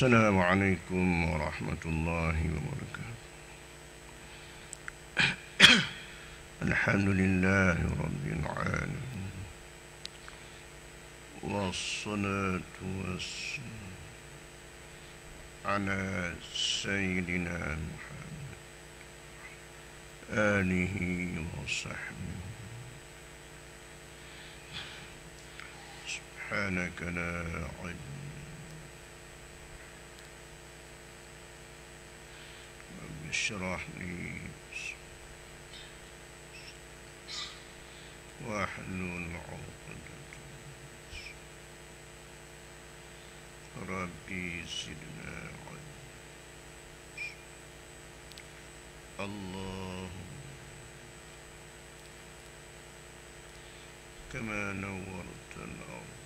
السلام عليكم ورحمة الله وبركاته. الحمد لله رب العالمين، والصلاة والسلام على سيدنا محمد آله وصحبه. سبحانك لا علم اشرح لي واحلل عقدة ربي زدنا علما. اللهم كما نورت الأرض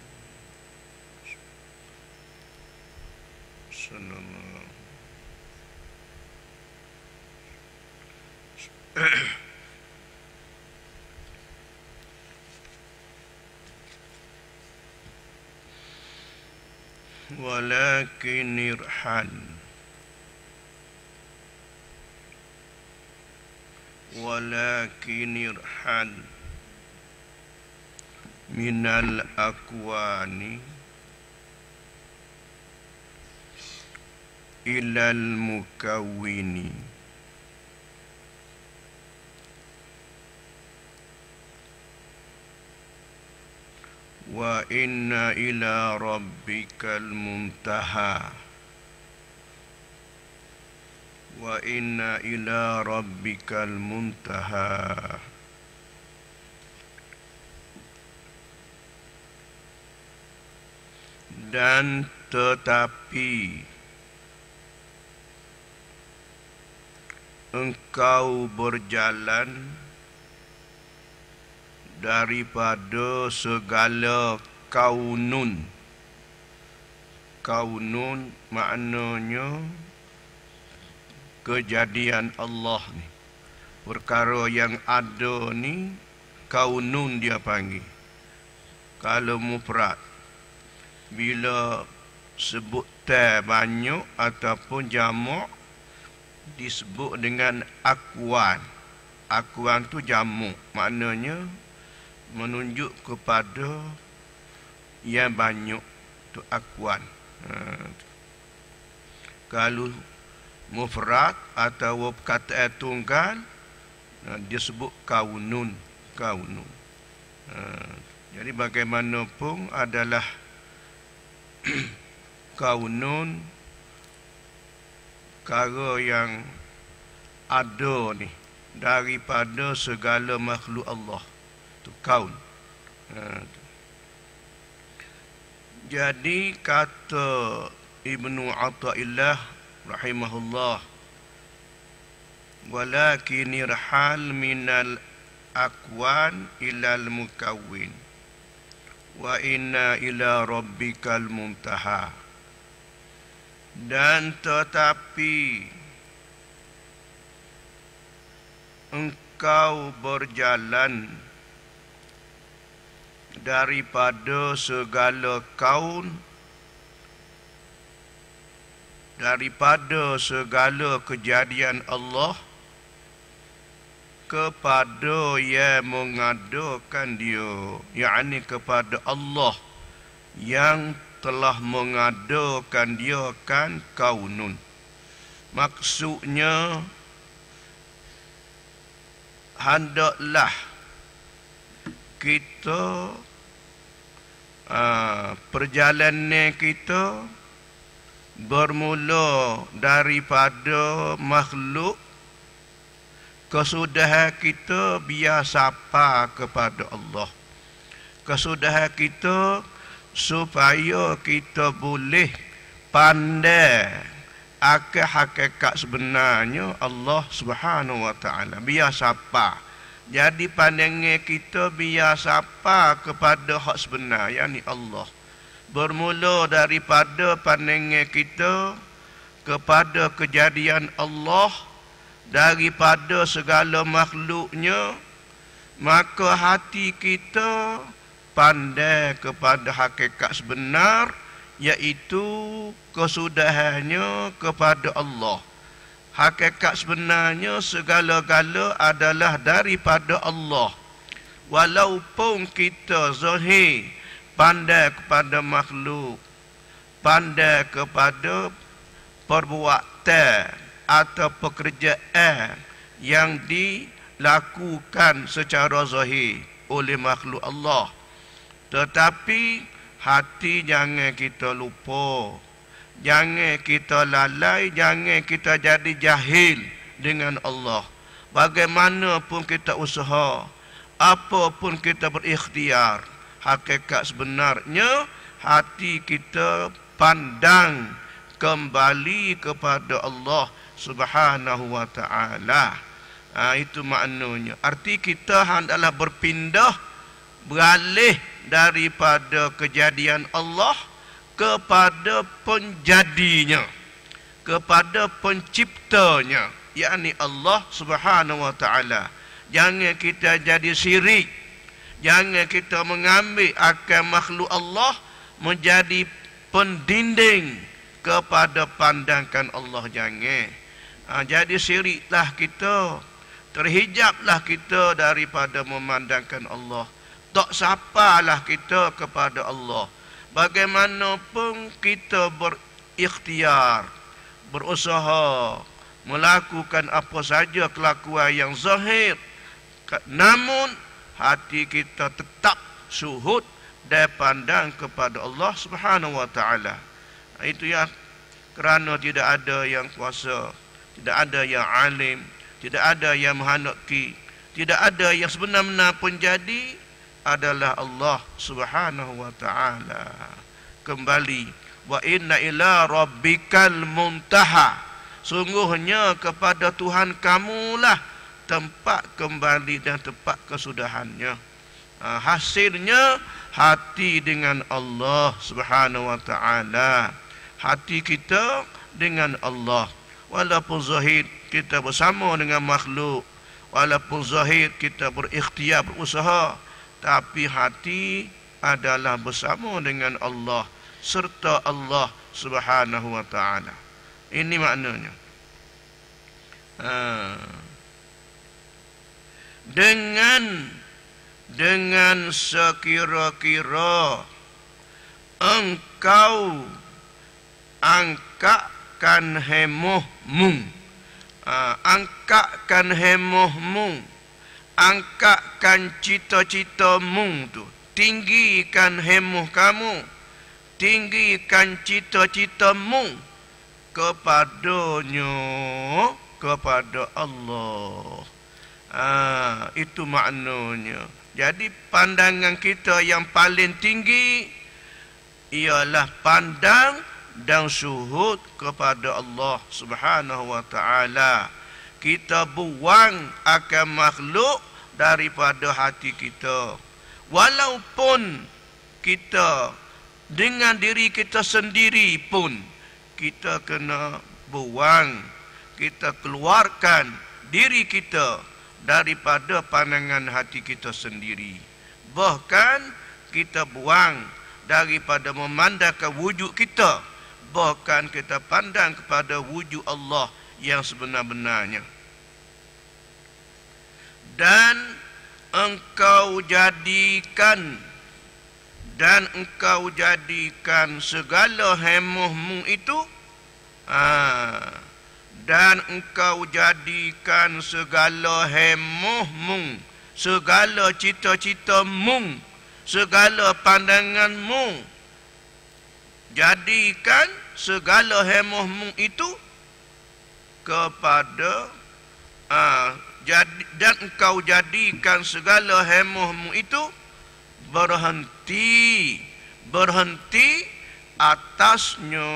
صلى الله ولكن ارحل من الأكوان إلى المكون. Wa inna ila rabbikal muntaha. Wa inna ila rabbikal muntaha. Dan tetapi engkau berjalan daripada segala kaunun. Kaunun maknanya kejadian Allah ni. Perkara yang ada ni kaunun dia panggil. Kalau mufrad, bila sebut banyak ataupun jamak disebut dengan akwan. Akwan tu jamak, maknanya menunjuk kepada yang banyak, tu akwan. Kalau mufrad atau kata tunggal disebut kaunun. Jadi bagaimanapun adalah kaunun, perkara yang ada ni daripada segala makhluk Allah. Tu kaun. Jadi kata Ibnu Athaillah rahimahullah, walakin irhal minal akwan ilal mukawwin wa inna ila rabbikal muntaha. Dan tetapi engkau berjalan daripada segala kaun, daripada segala kejadian Allah kepada yang mengadakan dia, yakni kepada Allah yang telah mengadakan dia kan kaunun. Maksudnya hendaklah kita perjalanan kita bermula daripada makhluk, kesudahan kita biar sapa kepada Allah. Kesudahan kita supaya kita boleh pandai akan hakikat sebenarnya Allah Subhanahu wa taala. Biar sapa. Jadi pandangan kita biar sapa kepada hak sebenar, yakni Allah. Bermula daripada pandangan kita kepada kejadian Allah daripada segala makhluknya, maka hati kita pandai kepada hakikat sebenar, iaitu kesudahannya kepada Allah. Hakikat sebenarnya segala-gala adalah daripada Allah. Walaupun kita zahir pandai kepada makhluk, pandai kepada perbuatan atau pekerjaan yang dilakukan secara zahir oleh makhluk Allah, tetapi hati jangan kita lupa, jangan kita lalai, jangan kita jadi jahil dengan Allah. Bagaimanapun kita usaha, apapun kita berikhtiar, hakikat sebenarnya hati kita pandang kembali kepada Allah Subhanahu wa ta'ala. Itu maknanya. Arti kita hendaklah berpindah, beralih daripada kejadian Allah kepada penjadinya, kepada penciptanya, yakni Allah Subhanahu wa ta'ala. Jangan kita jadi syirik, jangan kita mengambil akan makhluk Allah menjadi pendinding kepada pandangan Allah. Jangan jadi syiriklah kita, terhijablah kita daripada memandangkan Allah. Tak sapalah kita kepada Allah. Bagaimanapun kita berikhtiar, berusaha, melakukan apa saja kelakuan yang zahir, namun hati kita tetap suhud dan pandang kepada Allah Subhanahu wa ta'ala. Itu ya, kerana tidak ada yang kuasa, tidak ada yang alim, tidak ada yang menghendaki, tidak ada yang sebenar-benar penjadi, adalah Allah Subhanahu wa ta'ala. Kembali, wa inna ila rabbikal muntaha, sungguhnya kepada Tuhan kamulah tempat kembali dan tempat kesudahannya. Hasilnya hati dengan Allah Subhanahu wa ta'ala, hati kita dengan Allah. Walaupun zahir kita bersama dengan makhluk, walaupun zahir kita berikhtiar, berusaha, tapi hati adalah bersama dengan Allah, serta Allah Subhanahu wa ta'ala. Ini maknanya. Dengan sekira-kira engkau angkatkan hemohmu, angkatkan hemohmu, angkatkan cita-citamu tu, tinggikan hemoh kamu, tinggikan cita-citamu kepadanya, kepada Allah. Itu maknanya. Jadi pandangan kita yang paling tinggi ialah pandang dan syuhud kepada Allah Subhanahu wa ta'ala. Kita buang akan makhluk daripada hati kita. Walaupun kita dengan diri kita sendiri pun, kita kena buang, kita keluarkan diri kita daripada pandangan hati kita sendiri. Bahkan kita buang daripada memandangkan wujud kita, bahkan kita pandang kepada wujud Allah yang sebenar-benarnya. Dan engkau jadikan segala hemohmu itu, dan engkau jadikan segala hemohmu, segala cita-citamu, segala pandanganmu, jadikan segala hemohmu itu kepada dan engkau jadikan segala hemohmu itu berhenti atasnya,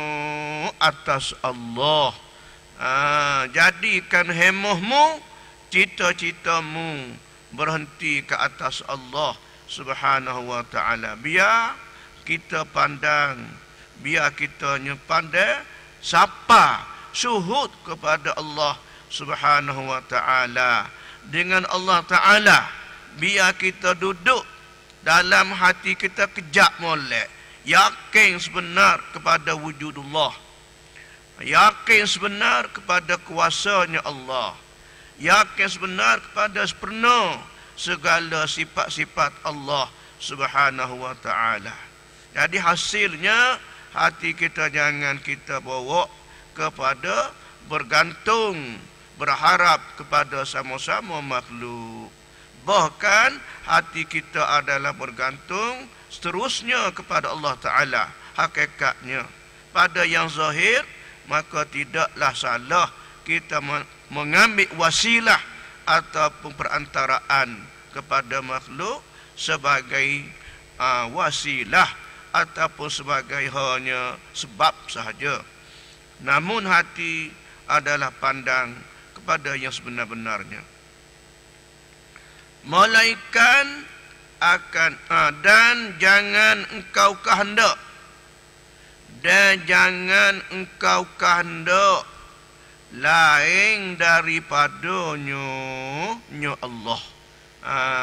atas Allah. Jadikan hemohmu, cita-citamu berhenti ke atas Allah Subhanahu wa ta'ala. Biar kita pandang, biar kita pandai sapa, syuhud kepada Allah Subhanahu wa ta'ala. Dengan Allah ta'ala, biar kita duduk dalam hati kita kejap molek, yakin sebenar kepada wujudullah, yakin sebenar kepada kuasanya Allah, yakin sebenar kepada sepenuh segala sifat-sifat Allah Subhanahu wa ta'ala. Jadi hasilnya hati kita jangan kita bawa kepada bergantung, berharap kepada sama-sama makhluk. Bahkan hati kita adalah bergantung seterusnya kepada Allah Ta'ala. Hakikatnya pada yang zahir, maka tidaklah salah kita mengambil wasilah ataupun perantaraan kepada makhluk sebagai wasilah ataupun sebagai hanya sebab sahaja. Namun hati adalah pandang kepada yang sebenar-benarnya. Malaikat akan dan jangan engkau kehendak, dan jangan engkau kehendak lain daripadanya Allah.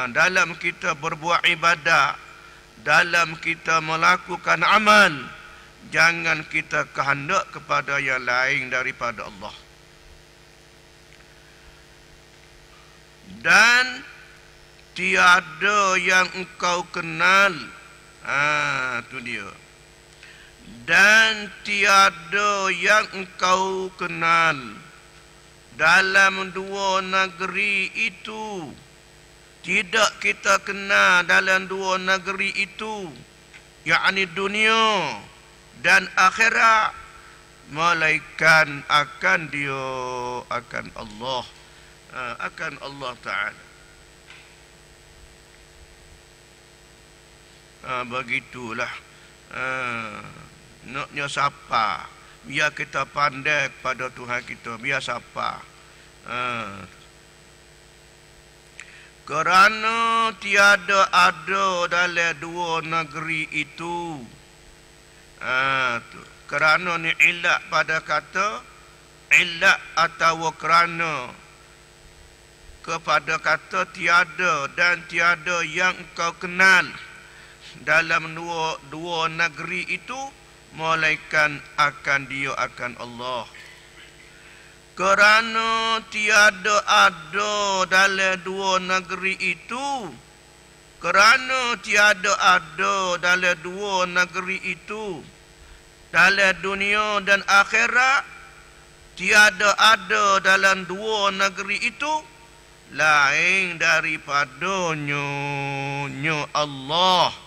Dalam kita berbuat ibadah, dalam kita melakukan amal, jangan kita kehendak kepada yang lain daripada Allah. Dan tiada yang engkau kenal, itu dia. Dan tiada yang engkau kenal dalam dua negeri itu, tidak kita kenal dalam dua negeri itu, yakni dunia dan akhirat, melainkan akan dia, akan Allah, akan Allah Ta'ala. Begitulah. Naknya siapa? Biar kita pandai kepada Tuhan kita. Biar siapa? Kerana tiada ada dalam dua negeri itu. Kerana ni ilat pada kata ilat atau kerana kepada kata tiada dan tiada yang engkau kenal dalam dua negeri itu, melainkan akan dia, akan Allah. Kerana tiada ada dalam dua negeri itu, kerana tiada ada dalam dua negeri itu, dalam dunia dan akhirat, tiada ada dalam dua negeri itu lain daripadanya Allah.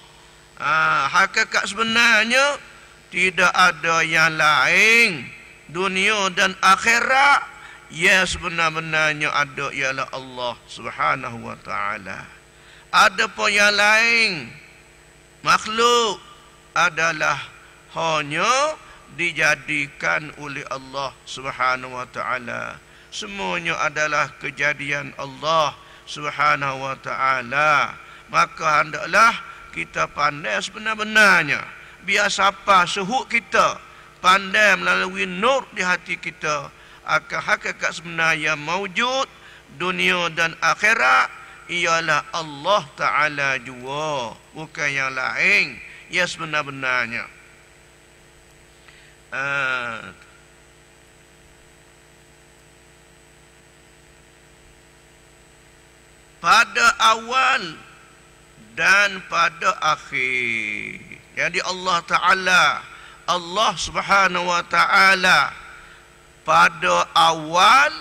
Hakikat sebenarnya tidak ada yang lain, dunia dan akhirat. Ya, sebenar-benarnya ada ialah Allah Subhanahu wa ta'ala. Ada pun yang lain, makhluk adalah hanya dijadikan oleh Allah Subhanahu wa ta'ala. Semuanya adalah kejadian Allah Subhanahu wa ta'ala. Maka hendaklah kita pandai sebenar-benarnya. Biar siapa suhuk kita pandai melalui nur di hati kita akan hakikat sebenar yang mawujud dunia dan akhirat ialah Allah Ta'ala jua, bukan yang lain. Ya, sebenar-benarnya. Pada awal dan pada akhir. Jadi Allah Ta'ala, Allah Subhanahu wa ta'ala, pada awal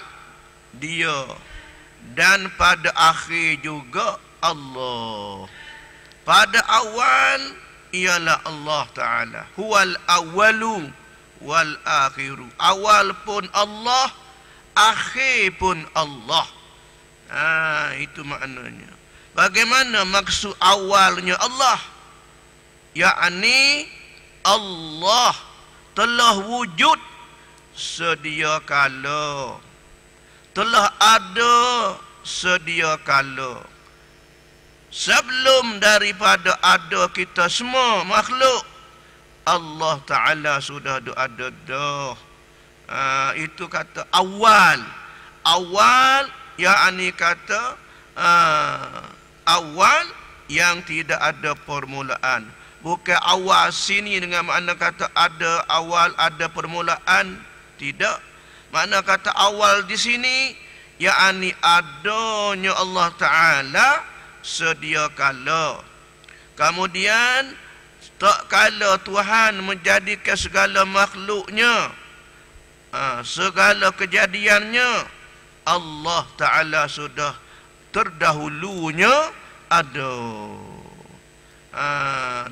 dia dan pada akhir juga Allah. Pada awal ialah Allah Ta'ala, huwal awalu wal akhiru. Awal pun Allah, akhir pun Allah. Itu maknanya. Bagaimana maksud awalnya Allah? Yakni Allah telah wujud sedia kala, telah ada sedia kala. Sebelum daripada ada kita semua makhluk, Allah Ta'ala sudah ada dah. Itu kata awal. Awal yakni kata awal yang tidak ada permulaan. Bukan awal sini dengan makna kata ada awal, ada permulaan. Tidak. Makna kata awal di sini, yakni adanya Allah Ta'ala sedia kala. Kemudian, tak kala Tuhan menjadikan segala makhluknya, segala kejadiannya, Allah Ta'ala sudah terdahulunya ada.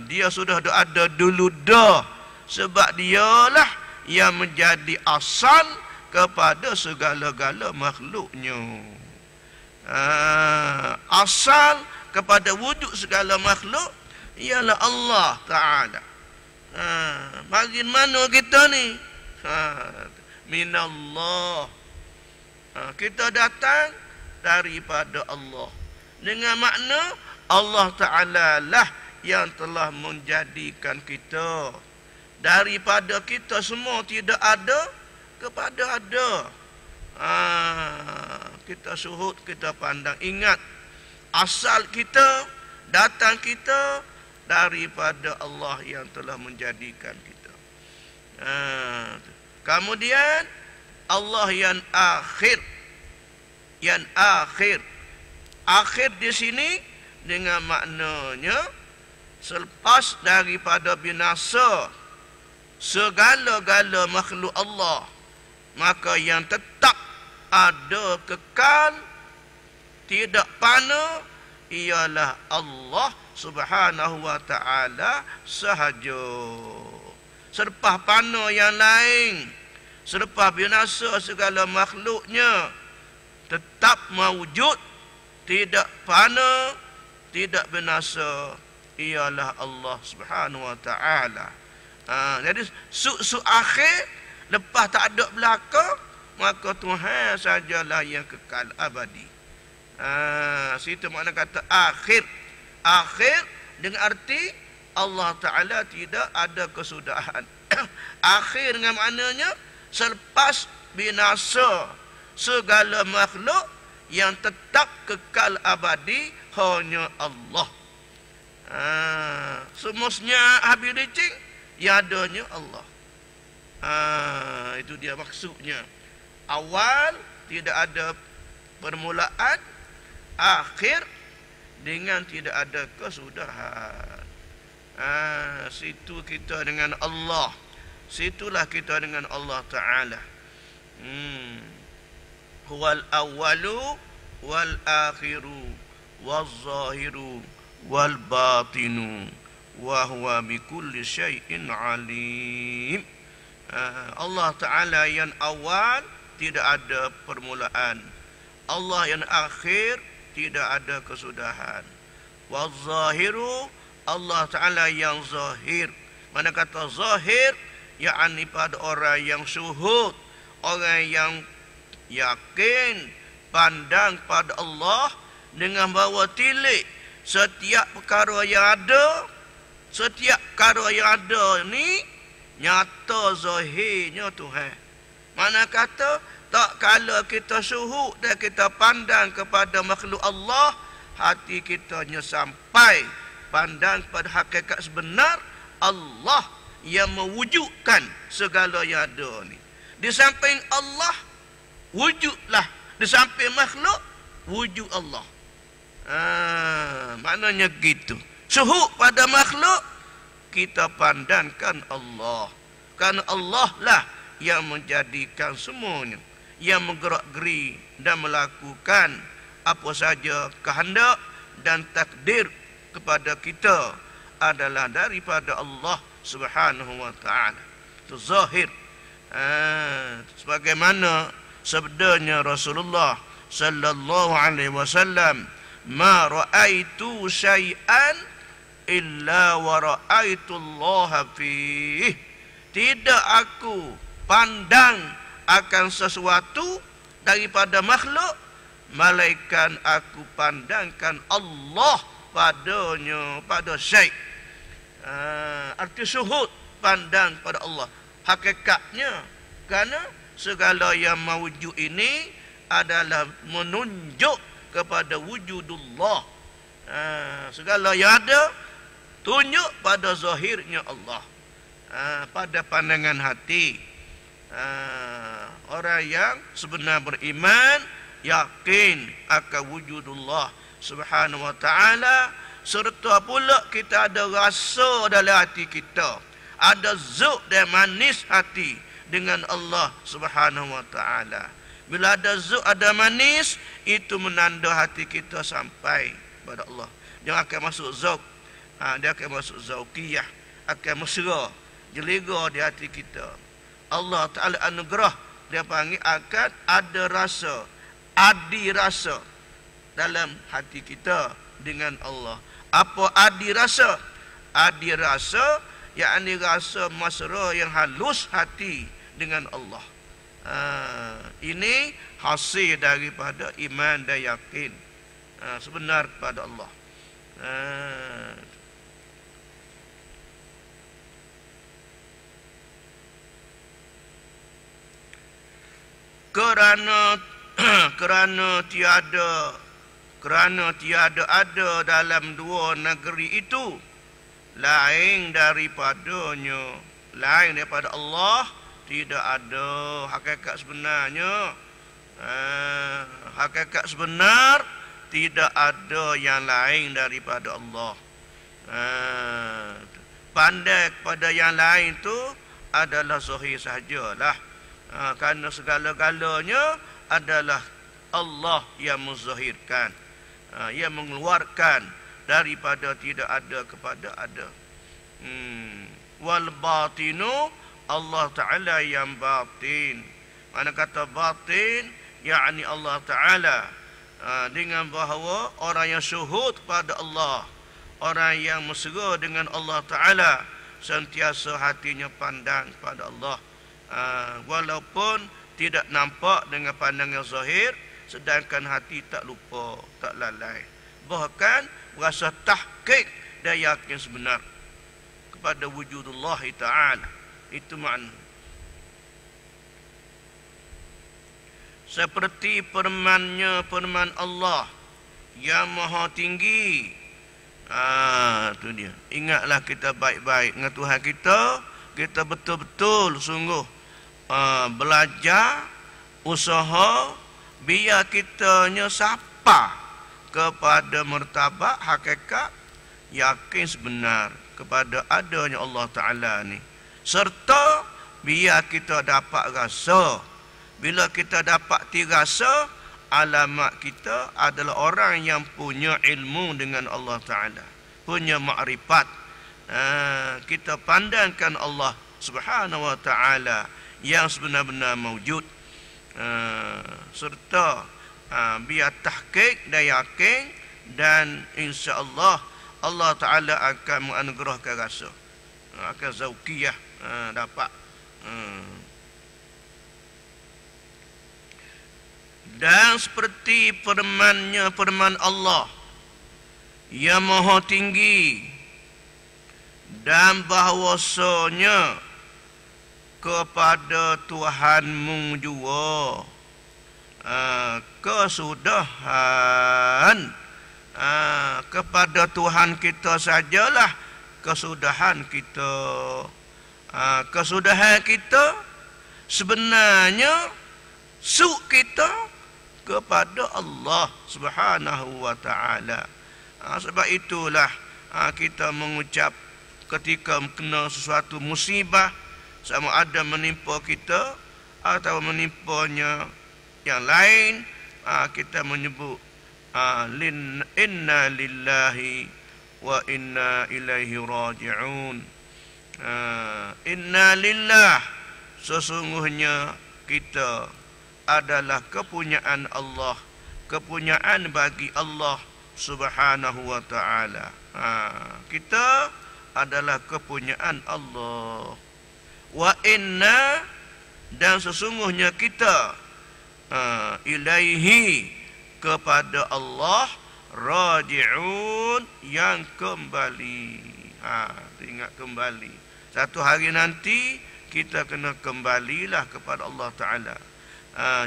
Dia sudah ada dulu dah. Sebab dialah yang menjadi asal kepada segala-gala makhluknya. Asal kepada wujud segala makhluk ialah Allah Ta'ala. Bagaimana kita ni? Minallah. Kita datang daripada Allah. Dengan makna Allah Ta'ala lah yang telah menjadikan kita. Daripada kita semua tidak ada kepada ada. Kita suhud, kita pandang. Ingat, asal kita, datang kita daripada Allah yang telah menjadikan kita. Kemudian Allah yang akhir. Yang akhir. Akhir di sini dengan maknanya selepas daripada binasa segala-gala makhluk Allah, maka yang tetap ada kekal tidak fana ialah Allah Subhanahu wa Ta'ala sahaja. Selepas fana yang lain, selepas binasa segala makhluknya, tetap mawujud, tidak fana, tidak binasa, ialah Allah Subhanahu wa Ta'ala. Jadi su akhir, lepas tak ada belaka, maka Tuhan sajalah yang kekal abadi. Situ makna kata akhir. Akhir dengan arti Allah Ta'ala tidak ada kesudahan. Akhir dengan maknanya selepas binasa segala makhluk, yang tetap kekal abadi hanya Allah. Semestinya habis licin, yang adanya Allah. Itu dia maksudnya. Awal tidak ada permulaan, akhir dengan tidak ada kesudahan. Situ kita dengan Allah. Situlah kita dengan Allah Ta'ala. Huwal awwalu wal akhiru wal zahiru wal batinu wa huwa bikulli syai'in alim. Allah Ta'ala yang awal, tidak ada permulaan. Allah yang akhir, tidak ada kesudahan. Wal zahiru, Allah Ta'ala yang zahir. Mana kata zahir, yakni pada orang yang syuhud, orang yang yakin, pandang pada Allah dengan bawa tilik setiap perkara yang ada. Setiap perkara yang ada ni nyata zahirnya Tuhan. Mana kata tak kala kita syuhud dan kita pandang kepada makhluk Allah, hati kitanya sampai pandang pada hakikat sebenar Allah yang mewujudkan segala yang ada ni. Di samping Allah wujudlah, di samping makhluk wujud Allah. Maknanya gitu. Syuhud pada makhluk, kita pandangkan Allah. Karena Allah lah yang menjadikan semuanya, yang menggerak-geri dan melakukan apa saja kehendak dan takdir kepada kita adalah daripada Allah Subhanahu wa Ta'ala. Itu zahir. Sebagaimana sabdanya Rasulullah sallallahu alaihi wasallam, ma ra'aitu syai'an illa wa ra'aitu Allah fih. Tidak aku pandang akan sesuatu daripada makhluk, malaikat aku pandangkan Allah padanya, pada syai'. Arti syuhud, pandang pada Allah. Hakikatnya, kerana segala yang mewujud ini adalah menunjuk kepada wujudullah. Segala yang ada tunjuk pada zahirnya Allah, pada pandangan hati. Orang yang sebenar beriman yakin akan wujudullah subhanahu wa ta'ala, serta pula kita ada rasa dalam hati kita, ada zuk dan manis hati dengan Allah subhanahu wa ta'ala. Bila ada zuk, ada manis, itu menanda hati kita sampai pada Allah. Dia akan masuk zuk, dia akan masuk zaukiyah, akan mesra, jeliga di hati kita. Allah Ta'ala anugerah, dia panggil akan ada rasa, adi rasa dalam hati kita dengan Allah. Apa adi rasa? Adi rasa, yakni rasa mesra yang halus hati dengan Allah. Ini hasil daripada iman dan yakin sebenar kepada Allah. Kerana tiada ada dalam dua negeri itu lain daripadanya, lain daripada Allah, tidak ada hakikat sebenarnya. Hakikat sebenar tidak ada yang lain daripada Allah. Pandai kepada yang lain itu adalah zahir sahajalah. Kerana segala-galanya adalah Allah yang menzahirkan, yang mengeluarkan daripada tidak ada kepada ada. Wal batinu, Allah Ta'ala yang batin. Mana kata batin, yakni Allah Ta'ala, dengan bahawa orang yang syuhud kepada Allah, orang yang mesra dengan Allah Ta'ala, sentiasa hatinya pandang kepada Allah. Walaupun tidak nampak dengan pandangan zahir, sedangkan hati tak lupa, tak lalai, bahkan berasa tahqiq dan yakin sebenar kepada wujudullah Ta'ala. Itu makna. Seperti firman Allah yang maha tinggi. Itu dia. Ingatlah kita baik-baik dengan Tuhan kita. Kita betul-betul sungguh belajar, usaha, biar kitanya sapa kepada martabat hakikat yakin sebenar kepada adanya Allah Ta'ala ni. Serta biar kita dapat rasa, bila kita dapat rasa, alamat kita adalah orang yang punya ilmu dengan Allah Ta'ala, punya makrifat. Kita pandangkan Allah Subhanahu wa Ta'ala yang sebenar-benar mawjud, serta biar tahqiq dan yakin, dan insya-Allah Allah Ta'ala akan menganugerahkan rasa, akan zaukiyah dapat. Dan seperti firman Allah yang maha tinggi, dan bahawasanya kepada Tuhanmu jua kesudahan, kepada Tuhan kita sajalah kesudahan kita. Kesudahan kita sebenarnya suk kita kepada Allah Subhanahu wa Ta'ala. Sebab itulah kita mengucap ketika kena sesuatu musibah, sama ada menimpa kita atau menimpanya yang lain, kita menyebut inna lillahi wa inna ilaihi raji'un. Inna lillah, sesungguhnya kita adalah kepunyaan Allah, kepunyaan bagi Allah Subhanahu wa Ta'ala. Kita adalah kepunyaan Allah. Wa inna, dan sesungguhnya kita, ilaihi, kepada Allah, raji'un, yang kembali. Ingat kembali. Satu hari nanti kita kena kembalilah kepada Allah Ta'ala.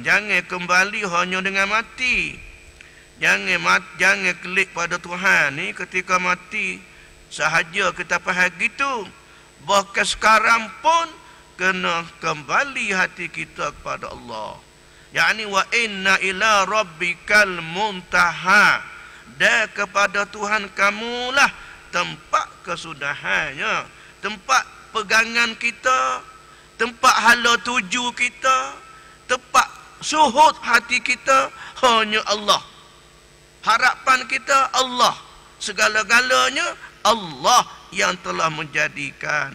Jangan kembali hanya dengan mati. Jangan klik pada Tuhan ni ketika mati Sahaja kita faham gitu, bahkan sekarang pun kena kembali hati kita kepada Allah. Yakni wa inna ila rabbikal muntaha. Dan kepada Tuhan kamulah tempat kesudahannya, tempat pegangan kita, tempat hala tuju kita, tempat suhud hati kita hanya Allah. Harapan kita Allah. Segala-galanya Allah yang telah menjadikan.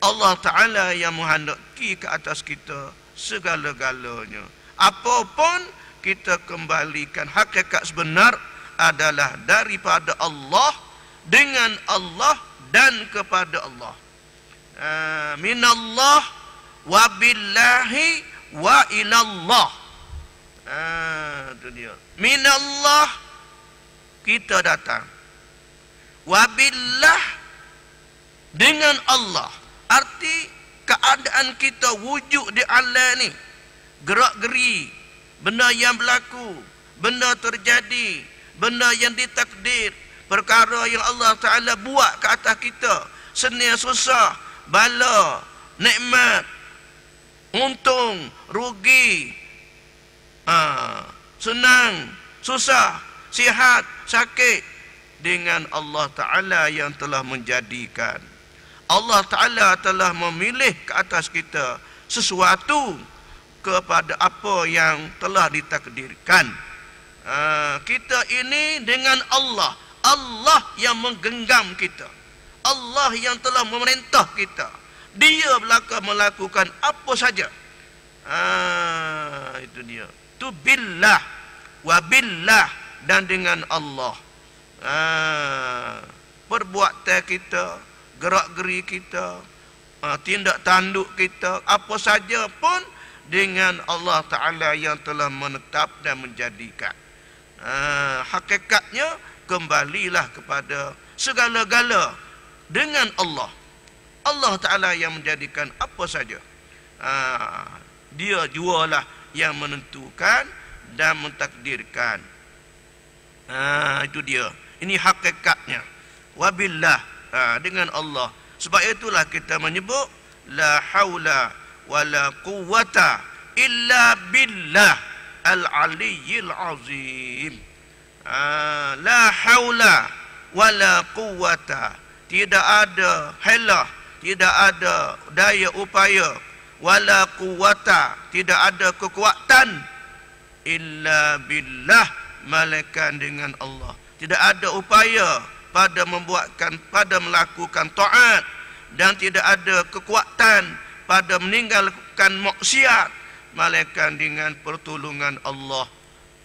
Allah Ta'ala yang menghendaki ke atas kita segala-galanya. Apapun kita kembalikan, hakikat sebenar adalah daripada Allah, dengan Allah dan kepada Allah. Minallah wa billahi wa ilallah. Itu dia. Minallah, kita datang. Wabillah, dengan Allah. Arti keadaan kita wujud di alam ni, gerak-geri, benda yang berlaku, benda terjadi, benda yang ditakdir, perkara yang Allah Ta'ala buat ke atas kita, senang susah, bala, nikmat, untung, rugi, senang, susah, sihat, sakit, dengan Allah Ta'ala yang telah menjadikan. Allah Ta'ala telah memilih ke atas kita sesuatu kepada apa yang telah ditakdirkan. Kita ini dengan Allah, Allah yang menggenggam kita, Allah yang telah memerintah kita. Dia belaka melakukan apa saja. Itu dia. Tu billah wa billah, dan dengan Allah. Perbuatan kita, gerak-geri kita, tindak tanduk kita, apa saja pun dengan Allah Ta'ala yang telah menetap dan menjadikan. Hakikatnya kembalilah kepada segala-gala dengan Allah. Allah Ta'ala yang menjadikan apa saja. Dia jualah yang menentukan dan mentakdirkan. Itu dia. Ini hakikatnya. Wabillah, dengan Allah. Sebab itulah kita menyebut la haula wala quwwata illa billah al-aliyyil azim. La haula wala quwwata, tidak ada helah, tidak ada daya upaya, wala quwwata, tidak ada kekuatan, illa billah, malaikat dengan Allah. Tidak ada upaya pada melakukan taat, dan tidak ada kekuatan pada meninggalkan maksiat, malaikat dengan pertolongan Allah,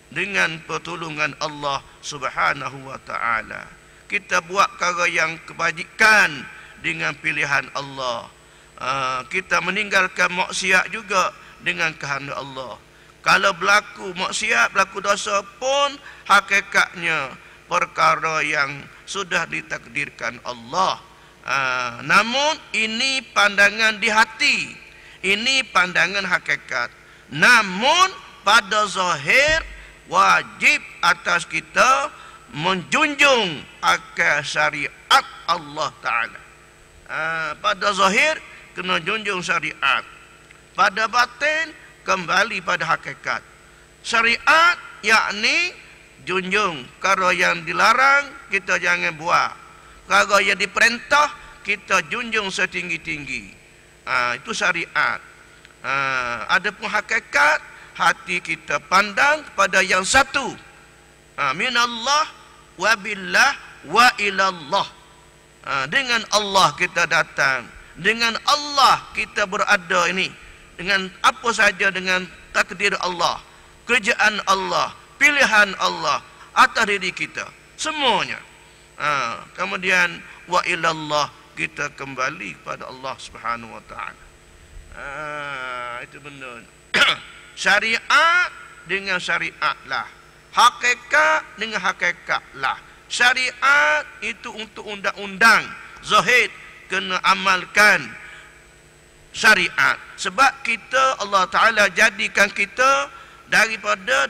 dengan pertolongan Allah Subhanahu wa taala. Kita buat perkara yang kebajikan dengan pilihan Allah. Kita meninggalkan maksiat juga dengan kehendak Allah. Kalau berlaku maksiat, berlaku dosa pun hakikatnya perkara yang sudah ditakdirkan Allah. Namun ini pandangan di hati, ini pandangan hakikat. Namun pada zahir wajib atas kita menjunjung akal syariat Allah Ta'ala. Pada zahir kena junjung syariat, pada batin kembali pada hakikat. Syariat yakni junjung perkara yang dilarang kita jangan buat, perkara yang diperintah kita junjung setinggi-tinggi. Itu syariat. Adapun hakikat, hati kita pandang pada yang satu. Minallah wa billah wa ilallah. Dengan Allah kita datang, dengan Allah kita berada ini, dengan apa saja, dengan takdir Allah, kerjaan Allah, pilihan Allah atas diri kita semuanya. Kemudian wa ilallah, kita kembali kepada Allah Subhanahu wa taala. Itu benar. Syariat dengan syariat lah, hakikat dengan hakikat lah. Syariat itu untuk undang-undang, zahid kena amalkan syariat. Sebab kita, Allah Ta'ala jadikan kita daripada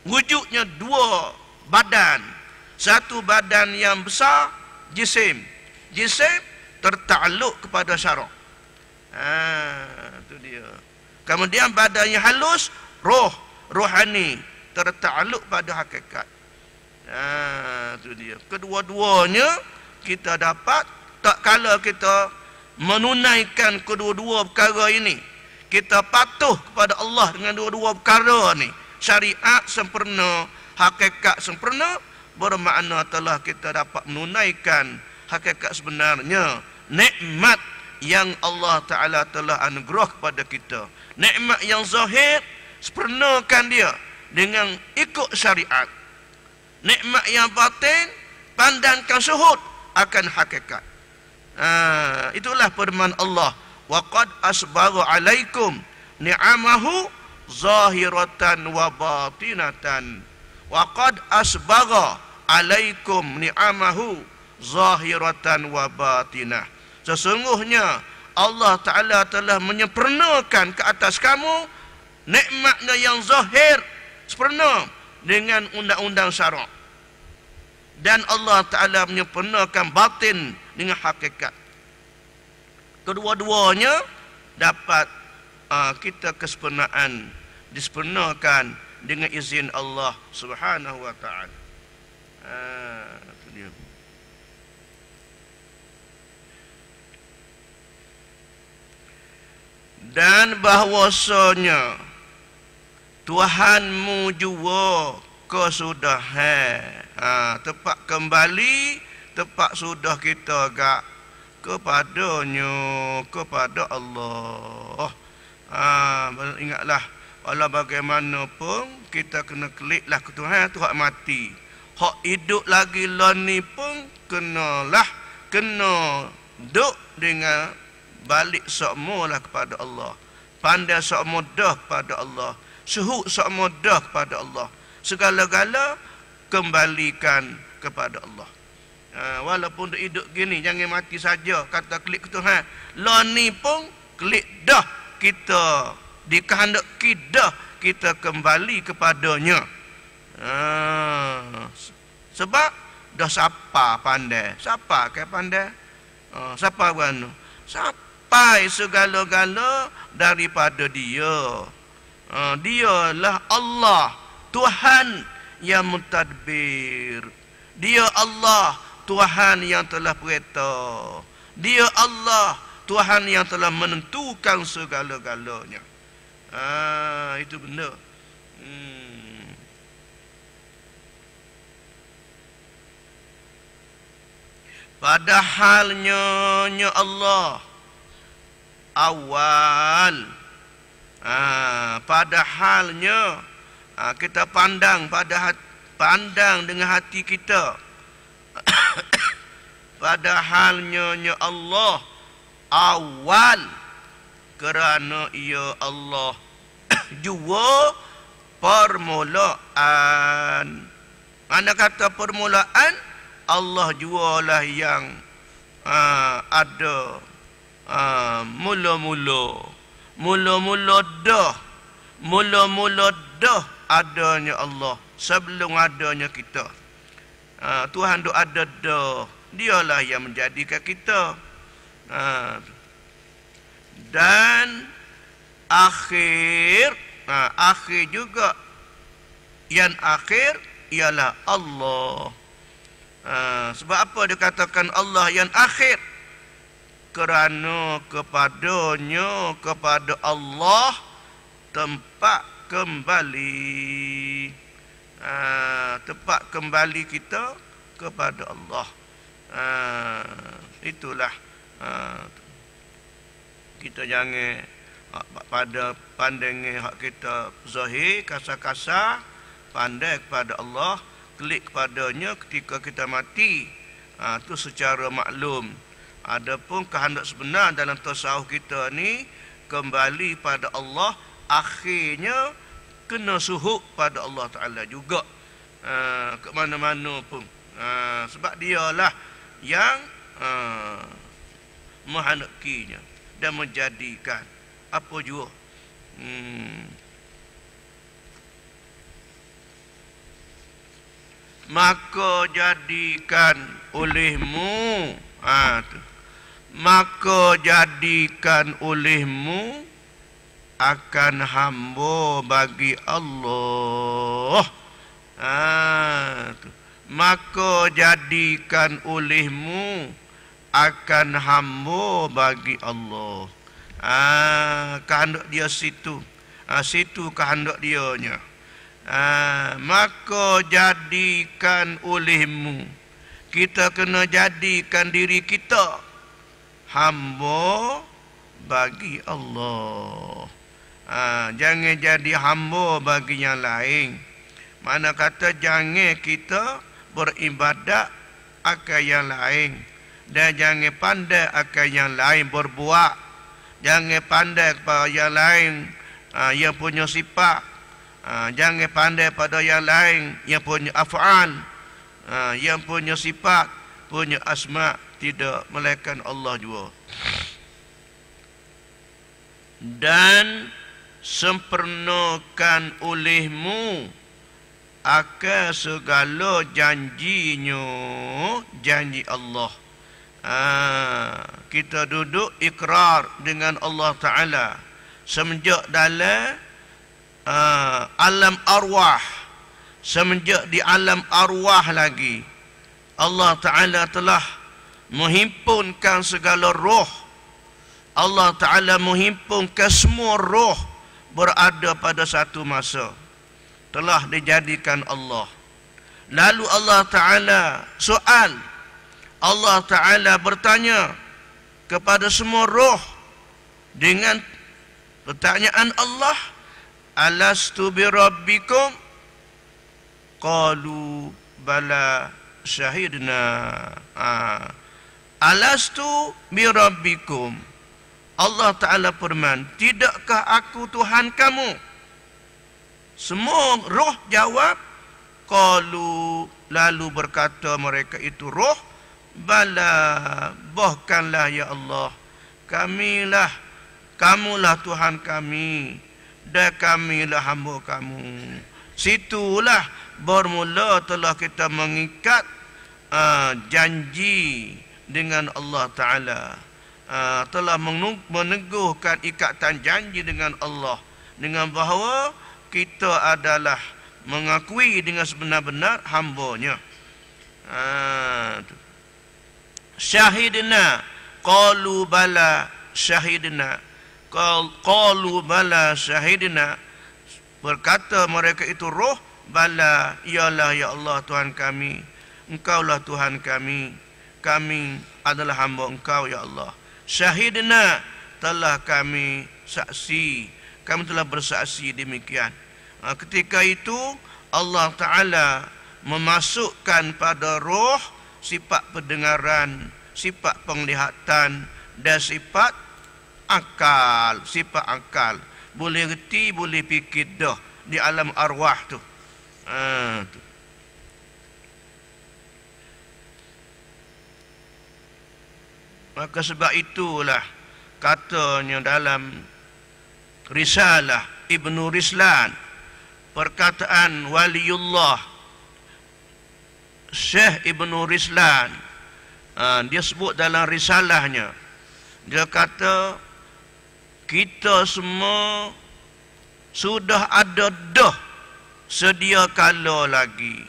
wujudnya dua badan. Satu badan yang besar, jisim, Jisim tertakluk kepada syarak. Itu dia. Kemudian badan yang halus, rohani, tertakluk pada hakikat. Itu dia. Kedua-duanya kita dapat tak kala kita menunaikan kedua-dua perkara ini. Kita patuh kepada Allah dengan dua-dua perkara ni. Syariat sempurna, hakikat sempurna, bermakna telah kita dapat menunaikan hakikat sebenarnya. Nikmat yang Allah Ta'ala telah anugerah kepada kita. Nikmat yang zahir, sempurnakan dia dengan ikut syariat. Nikmat yang batin, pandangkan syuhud akan hakikat. Itulah firman Allah, wa qad asbagha alaikum ni'amahu zahiratan wa batinatan. Wa qad asbagha alaikum ni'amahu zahiratan wa batinah. Sesungguhnya Allah Ta'ala telah menyempurnakan ke atas kamu nikmatnya yang zahir, sempurna dengan undang-undang syarak. Dan Allah Ta'ala menyempurnakan batin dengan hakikat. Kedua-duanya dapat kita kesempurnaan, disempurnakan dengan izin Allah Subhanahu wa Ta'ala. Itu dia. Dan bahwasanya Tuhanmu jua kesudahan. Tepat kembali, tepat sudah kita agak kepadanya, kepada Allah. Ingatlah, walau bagaimanapun kita kena kliklah ke Tuhan tu hak mati. Hak hidup lagi lah ni pun kenalah, kena duk dengan balik sokmolah kepada Allah. Pandai sokmo dah kepada Allah. Suhud sokmo dah kepada Allah. Segala-gala kembalikan kepada Allah. Walaupun duk hidup gini, jangan mati saja kata klik ke Tuhan. Lah ni pun klik dah kita dikehendaki dah kita kembali kepadanya. Sebab dah siapa pandai? Siapa ke pandai? Siapa bukan? Sampai segala-gala daripada dia. Dialah Allah, Tuhan yang mentadbir. Dia Allah, Tuhan yang telah perintah. Dia Allah, Tuhan yang telah menentukan segala-galanya. Itu benar. Padahalnya Allah awal. Padahalnya kita pandang pandang dengan hati kita. Padahalnya Allah awal, kerana ia Allah jua permulaan. Mana kata permulaan, Allah jualah yang ada mula-mula dah adanya Allah sebelum adanya kita. Tuhan tu ada dah, dialah yang menjadikan kita. Dan akhir juga, yang akhir ialah Allah. Sebab apa dikatakan Allah yang akhir? Kerana kepadanya, kepada Allah tempat kembali. Tempat kembali kita kepada Allah. Itulah kita jangan pada pandangan hak kita zahir, kasar-kasar, pandai kepada Allah, klik kepadanya ketika kita mati. Itu secara maklum. Adapun kehendak sebenar dalam tasawuf kita ni kembali pada Allah, akhirnya kena suhud pada Allah Ta'ala juga. Ke mana-mana pun. Sebab dialah yang menghendakinya dan menjadikan apa jua. Maka jadikan olehmu Tu. Maka jadikan olehmu akan hamba bagi Allah. Tu. Maka jadikan olehmu akan hamba bagi Allah. Kehendak dia situ. Situ kehendak dia nya. Maka jadikan olehmu. Kita kena jadikan diri kita hamba bagi Allah. Jangan jadi hamba bagi yang lain. Mana kata jangan kita beribadat akan yang lain. Dan jangan pandai akan yang lain berbuat. Jangan pandai kepada yang lain yang punya sifat. Jangan pandai pada yang lain yang punya af'al. Yang punya sifat, punya asma. Tidak, melainkan Allah jua. Dan sempurnakan olehmu akan segala janjinya, janji Allah. Kita duduk ikrar dengan Allah Ta'ala semenjak dalam alam arwah. Semenjak di alam arwah lagi, Allah Ta'ala telah menghimpunkan segala roh. Allah Ta'ala menghimpunkan semua roh berada pada satu masa. Telah dijadikan Allah. Lalu Allah Ta'ala soal. Allah Ta'ala bertanya kepada semua roh dengan pertanyaan Allah, alastu bi rabbikum? Qalu bala syahidna. Alastu bi rabbikum? Allah Ta'ala firman, tidakkah aku Tuhan kamu? Semua roh jawab, qalu, lalu berkata mereka itu roh, bala, bahkanlah ya Allah, kamilah, kamulah Tuhan kami, dan kamilah hamba kamu. Situlah bermula telah kita mengikat janji dengan Allah Ta'ala. Telah meneguhkan ikatan janji dengan Allah, dengan bahawa kita adalah mengakui dengan sebenar-benar hamba-Nya. Syahidna, qalu bala syahidna. Qalu bala syahidna. Berkata mereka itu roh, bala, iyalah ya Allah Tuhan kami, Engkaulah Tuhan kami, kami adalah hamba Engkau ya Allah. Syahidna, telah kami saksi, kami telah bersaksi demikian. Ketika itu Allah Ta'ala memasukkan pada roh sifat pendengaran, sifat penglihatan dan sifat akal. Sifat akal, boleh reti, boleh fikir dah di alam arwah tu. Maka sebab itulah katanya dalam Risalah Ibnu Rislan, perkataan waliullah Syekh Ibnu Rislan, dia sebut dalam risalahnya, dia kata kita semua sudah ada dah sedia kala lagi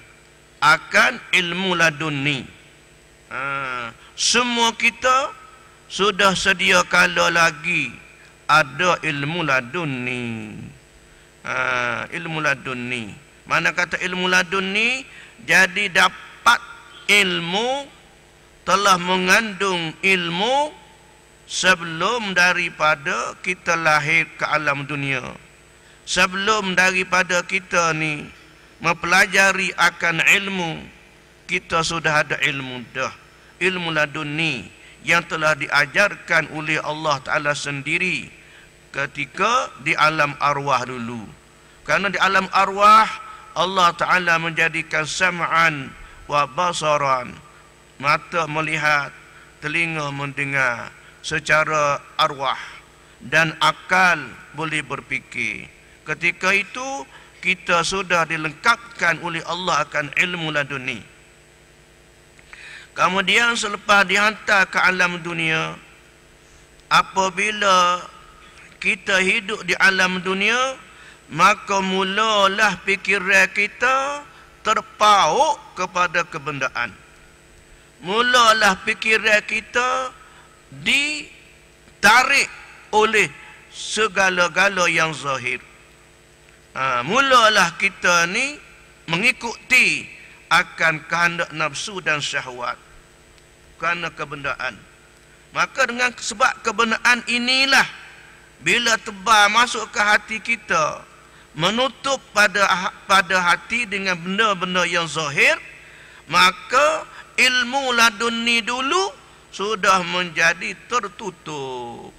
akan ilmu laduni. Semua kita sudah sedia kala lagi ada ilmu laduni. Ilmu laduni. Mana kata ilmu laduni? Jadi dapat ilmu, telah mengandung ilmu sebelum daripada kita lahir ke alam dunia. Sebelum daripada kita ni mempelajari akan ilmu, kita sudah ada ilmu dah. Ilmu laduni yang telah diajarkan oleh Allah Ta'ala sendiri ketika di alam arwah dulu. Karena di alam arwah Allah Ta'ala menjadikan sam'an wa basaran, mata melihat, telinga mendengar secara arwah, dan akal boleh berfikir. Ketika itu kita sudah dilengkapkan oleh Allah akan ilmu laduni. Kemudian selepas dihantar ke alam dunia, apabila kita hidup di alam dunia, maka mulalah fikiran kita terpaut kepada kebendaan. Mulalah fikiran kita ditarik oleh segala-gala yang zahir. Mulalah kita ni mengikuti akan kehendak nafsu dan syahwat kerana kebendaan. Maka dengan sebab kebendaan inilah, bila tebal masuk ke hati kita, menutup pada hati dengan benda-benda yang zahir, maka ilmu laduni dulu sudah menjadi tertutup.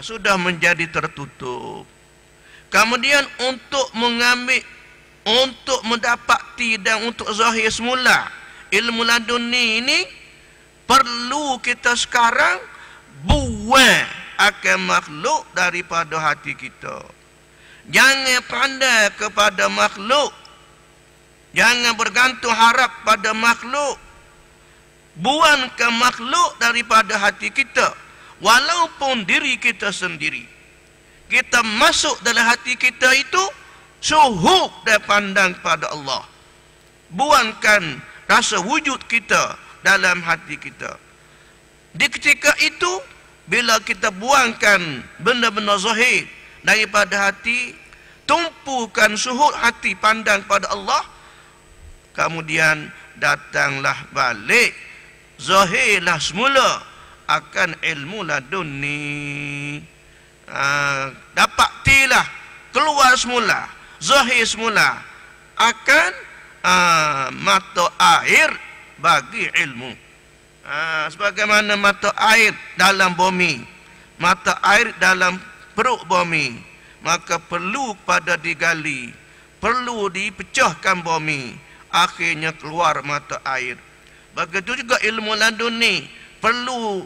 Sudah menjadi tertutup. Kemudian untuk mendapati dan untuk zahir semula ilmu laduni ini, perlu kita sekarang buang akan makhluk daripada hati kita. Jangan pandai kepada makhluk, jangan bergantung harap pada makhluk. Buangkan makhluk daripada hati kita. Walaupun diri kita sendiri, kita masuk dalam hati kita itu suhuk dan pandang pada Allah. Buangkan rasa wujud kita dalam hati kita. Di ketika itu, bila kita buangkan benda-benda zahir daripada hati, tumpukan suhud hati pandang pada Allah, kemudian datanglah balik, zahirlah semula akan ilmu laduni. Dapatilah keluar semula, zahir semula akan mata air bagi ilmu. Sebagaimana mata air dalam bumi, mata air dalam perut bumi, maka perlu pada digali, perlu dipecahkan bumi, akhirnya keluar mata air. Begitu juga ilmu laduni, perlu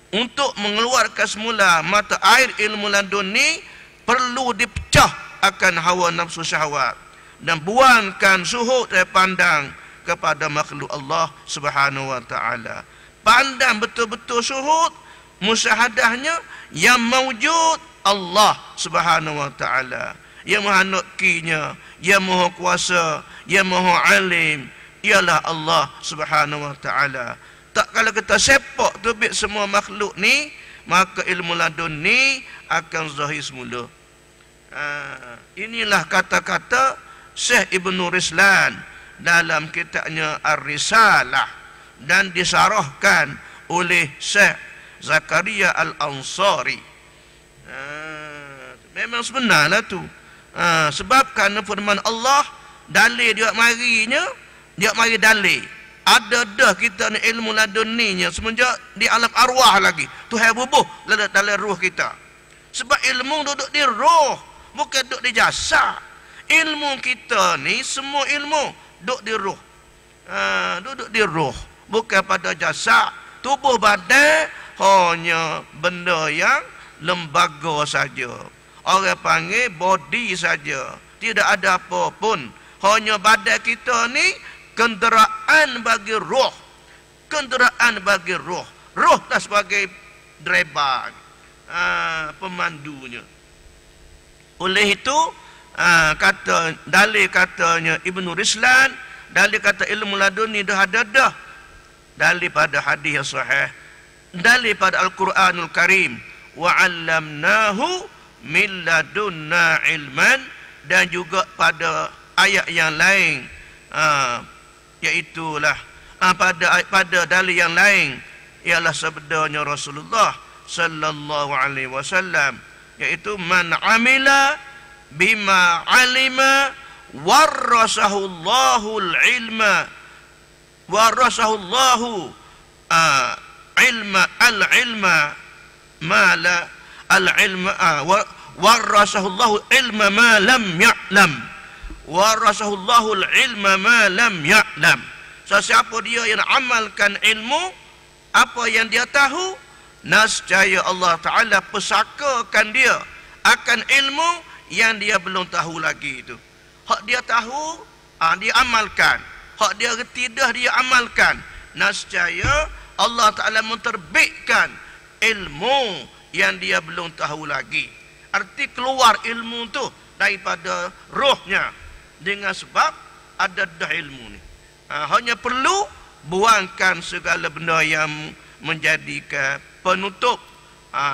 untuk mengeluarkan semula mata air ilmu laduni, perlu dipecah akan hawa nafsu syahwat dan buangkan suhud dan pandang kepada makhluk Allah Subhanahu wa taala. Pandang betul-betul suhud, musyahadahnya yang mawjud Allah Subhanahu wa taala, yang maha nakinya, yang maha kuasa, yang maha alim, ialah Allah Subhanahu wa taala. Tak kalau kita sepak tubik semua makhluk ni, maka ilmu laduni akan zahir semula. Inilah kata-kata Syekh Ibnu Rislan dalam kitabnya Ar-Risalah, dan disarahkan oleh Syekh Zakaria Al-Ansari. Memang sebenarlah tu. Sebab kerana firman Allah, dalil dia marinya, dia mari dalil. Ada dah kita ni ilmu laduninya semenjak di alam arwah lagi. Tuhan bubuh dalam ruh kita. Sebab ilmu duduk di roh, bukan duduk di jasad. Ilmu kita ni, semua ilmu duduk di roh. Duduk di roh, bukan pada jasad. Tubuh badan hanya benda yang lembaga saja. Orang panggil body saja. Tidak ada apa pun. Hanya badan kita ni kenderaan bagi roh. Kenderaan bagi roh. Roh dah sebagai driver, pemandunya. Oleh itu, kata dalil katanya Ibnu Rislan, dalil kata ilmu laduni dah ada dah. Dalil pada hadis yang sahih, dalil pada Al-Quranul Karim, wa 'allamnahu min ladunna ilman, dan juga pada ayat yang lain, iaitulah pada dalil yang lain, ialah sabdanya Rasulullah sallallahu alaihi wasallam, iaitu man amila bima alima warasahullahu al-ilma, warasahullahu ilma al-ilma ma la al-ilma warasahullahu ilma ma lam ya'lam, warasahullahu al-ilma ma lam ya'lam. Siapa dia yang amalkan ilmu apa yang dia tahu, nascaya Allah Ta'ala pesakakan dia akan ilmu yang dia belum tahu lagi itu. Hak dia tahu, dia amalkan. Hak dia reti dah, dia amalkan. Nascaya Allah Ta'ala menterbitkan ilmu yang dia belum tahu lagi. Arti keluar ilmu tu daripada rohnya dengan sebab ada dah ilmu ni. Hanya perlu buangkan segala benda yang menjadikan penutup,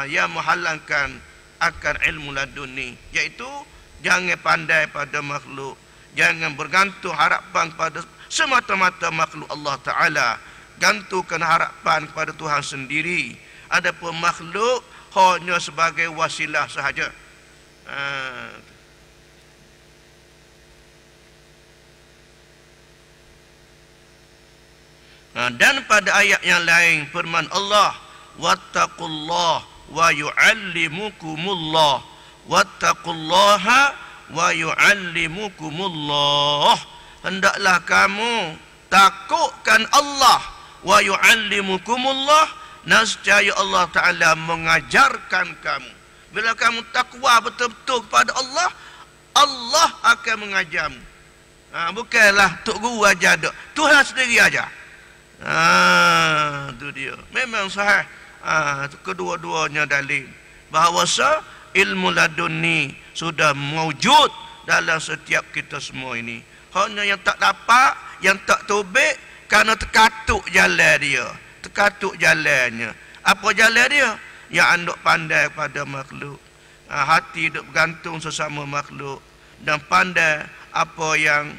yang menghalangkan akan ilmu laduni, iaitu jangan pandai pada makhluk, jangan bergantung harapan pada semata-mata makhluk Allah Ta'ala, gantungkan harapan kepada Tuhan sendiri. Adapun makhluk hanya sebagai wasilah sahaja. Dan pada ayat yang lain firman Allah, wattaqullah wa yu'allimukumullah, wattaqullaha wa yu'allimukumullah. Hendaklah kamu takutkan Allah, wa yu'allimukumullah, nascaya Allah Ta'ala mengajarkan kamu. Bila kamu takwa betul-betul kepada Allah, Allah akan mengajarmu. Bukanlah tok guru ajar dak, Tuhan sendiri ajar. Itu dia. Memang sahih. Kedua-duanya dalil bahawa ilmu laduni sudah mewujud dalam setiap kita semua ini. Hanya yang tak dapat, yang tak tobek, kerana terkatuk jalan dia, terkatuk jalannya. Apa jalan dia? Yang anduk pandai pada makhluk, hati duk bergantung sesama makhluk, dan pandai apa yang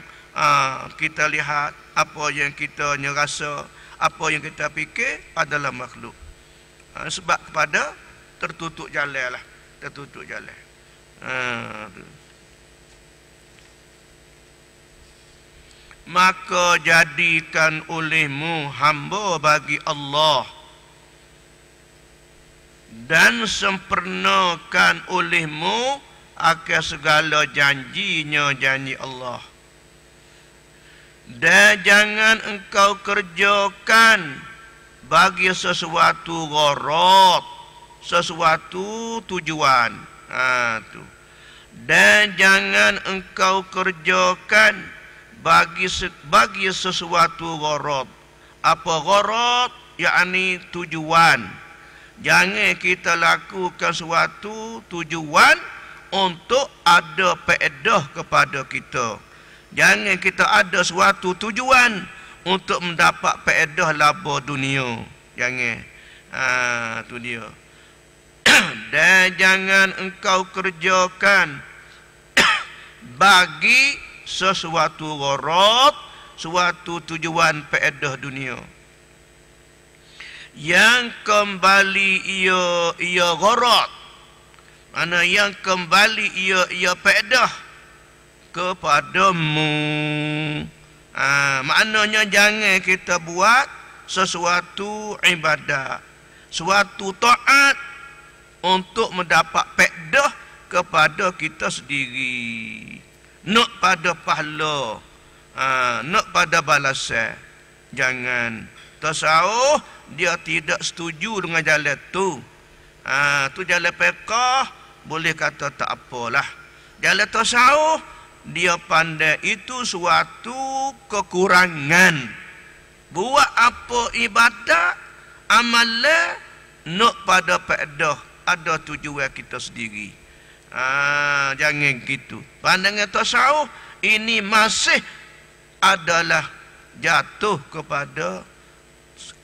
kita lihat, apa yang kita rasa, apa yang kita fikir adalah makhluk. Sebab kepada tertutup jalan lah, tertutup jalan. Maka jadikan olehmu hamba bagi Allah, dan sempurnakan olehmu akan segala janjinya, janji Allah. Dan jangan engkau kerjakan bagi sesuatu gharad, sesuatu tujuan. Dan jangan engkau kerjakan bagi sesuatu gharad. Apa gharad? Yakni tujuan. Jangan kita lakukan suatu tujuan untuk ada faedah kepada kita. Jangan kita ada suatu tujuan untuk mendapat faedah laba dunia. Jangan. Itu dia. Dan jangan engkau kerjakan bagi sesuatu gharad, suatu tujuan faedah dunia, yang kembali ia gharad, mana yang kembali ia faedah kepadamu. Maknanya jangan kita buat sesuatu ibadat, suatu taat untuk mendapat faedah kepada kita sendiri, nak pada pahala, nak pada balasan. Jangan. Tasawuf dia tidak setuju dengan jalan tu. Tu jalan fiqh boleh kata tak apalah. Jalan tasawuf dia pandai itu suatu kekurangan. Buat apa ibadat, amalan nak pada faedah, ada tujuan kita sendiri. Jangan gitu. Pandangan tasawuf ini masih adalah jatuh kepada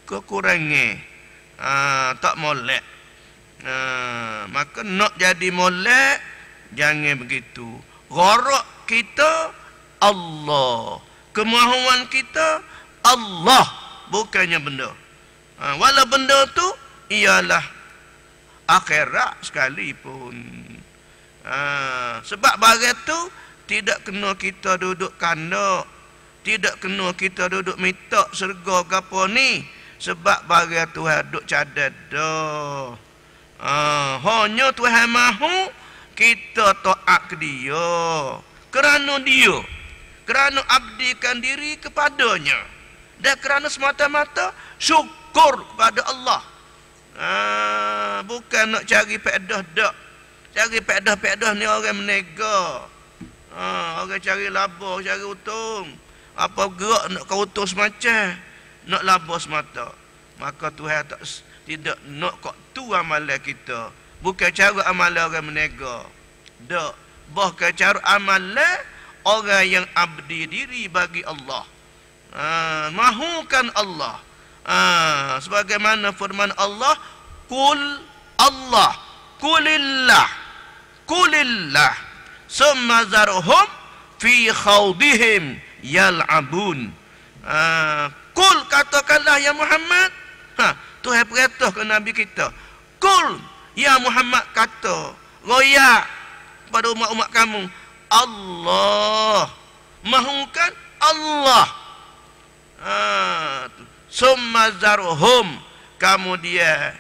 kekurangan, tak molek. Maka nak jadi molek, jangan begitu. Gharak kita Allah, kemahuan kita Allah, bukannya benda. Walau benda tu ialah akhirat sekalipun. Sebab barang tu tidak kena kita duduk kanda, tidak kena kita duduk minta syurga ke apa ni. Sebab barang Tuhan duduk cadar dah. Hanya Tuhan mahu kita taat ke dia, kerana dia, kerana abdikan diri kepadanya, dan kerana semata-mata syukur kepada Allah. Bukan nak cari faedah dak. Cari faedah ni orang menega. Orang cari laba, cari untung. Apa gerak nak kau untung semacam. nak labas mata, maka Tuhan tidak nak kok tu amalan kita. Bukan cara amalan orang menega. Tak. Bahkan cara amalan orang yang abdi diri bagi Allah. Mahukan Allah. Sebagaimana firman Allah, Qul Allah, Qulillah, Qulillah, summa zarhum fi khawdihim yal'abun. Qul, katakanlah ya Muhammad. Tuhan perintah ke Nabi kita. Qul, ya Muhammad kata, royak pada umat-umat kamu, Allah, mahukan Allah. Summa zarhum, kamu dia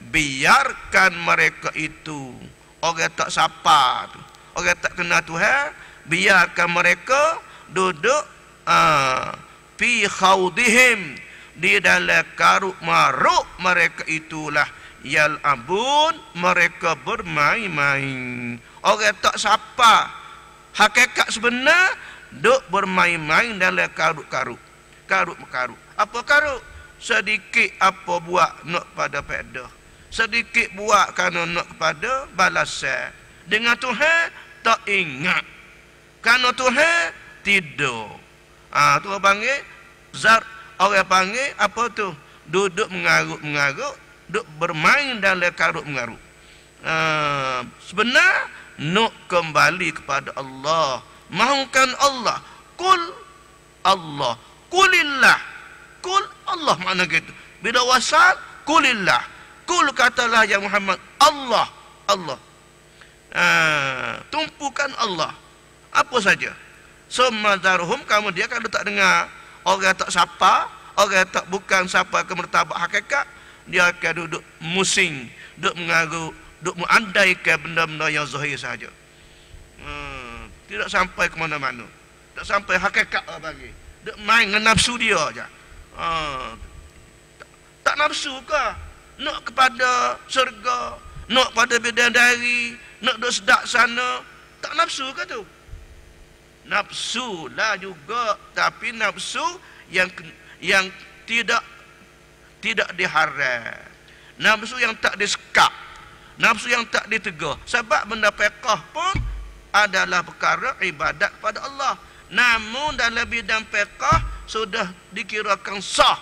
biarkan mereka itu, orang tak sapa tu, orang tak kenal Tuhan, biarkan mereka duduk fi khawdihim, di dalam karuk maruk mereka itulah, yal'abun, mereka bermain-main. Orang tak sapa, hakikat sebenar duk bermain-main dalam karuk-karuk. Karuk-karuk. Apa karuk? Sedikit apa buat nak pada pedah. Sedikit buat kerana nak kepada balasan. Dengan Tuhan tak ingat. Kerana Tuhan tidur. Tu orang panggil zar. Orang panggil apa tu? Duduk mengaruk-mengaruk, duduk bermain dalam karuk mengaruk. Sebenar nak kembali kepada Allah. Mahukan Allah. Qul Allah, Qulillah. Qul Allah, makna gitu. Bila wasal, Qulillah. Qul, katalah ya Muhammad, Allah, Allah. Tumpukan Allah. Apa saja. Semazarhum, kamu dia kalau tak dengar, orang tak sapa, orang tak bukan sapa ke mertabak hakikat, dia akan duduk musing, duduk mengaruk, duduk mengandaikan benda-benda yang zahir saja. Tidak sampai ke mana-mana. Tak sampai hakikat orang bagi. Duduk main dengan nafsu dia saja. Tak nafsu ke? Nak kepada syurga, nak pada bidadari, nak duduk sedak sana. Tak nafsu ke tu? Nafsu lah juga, tapi nafsu yang tidak diharam. Nafsu yang tak disekap, nafsu yang tak ditegah. Sebab benda fiqh pun adalah perkara ibadat kepada Allah. Namun dalam bidang fiqh sudah dikirakan sah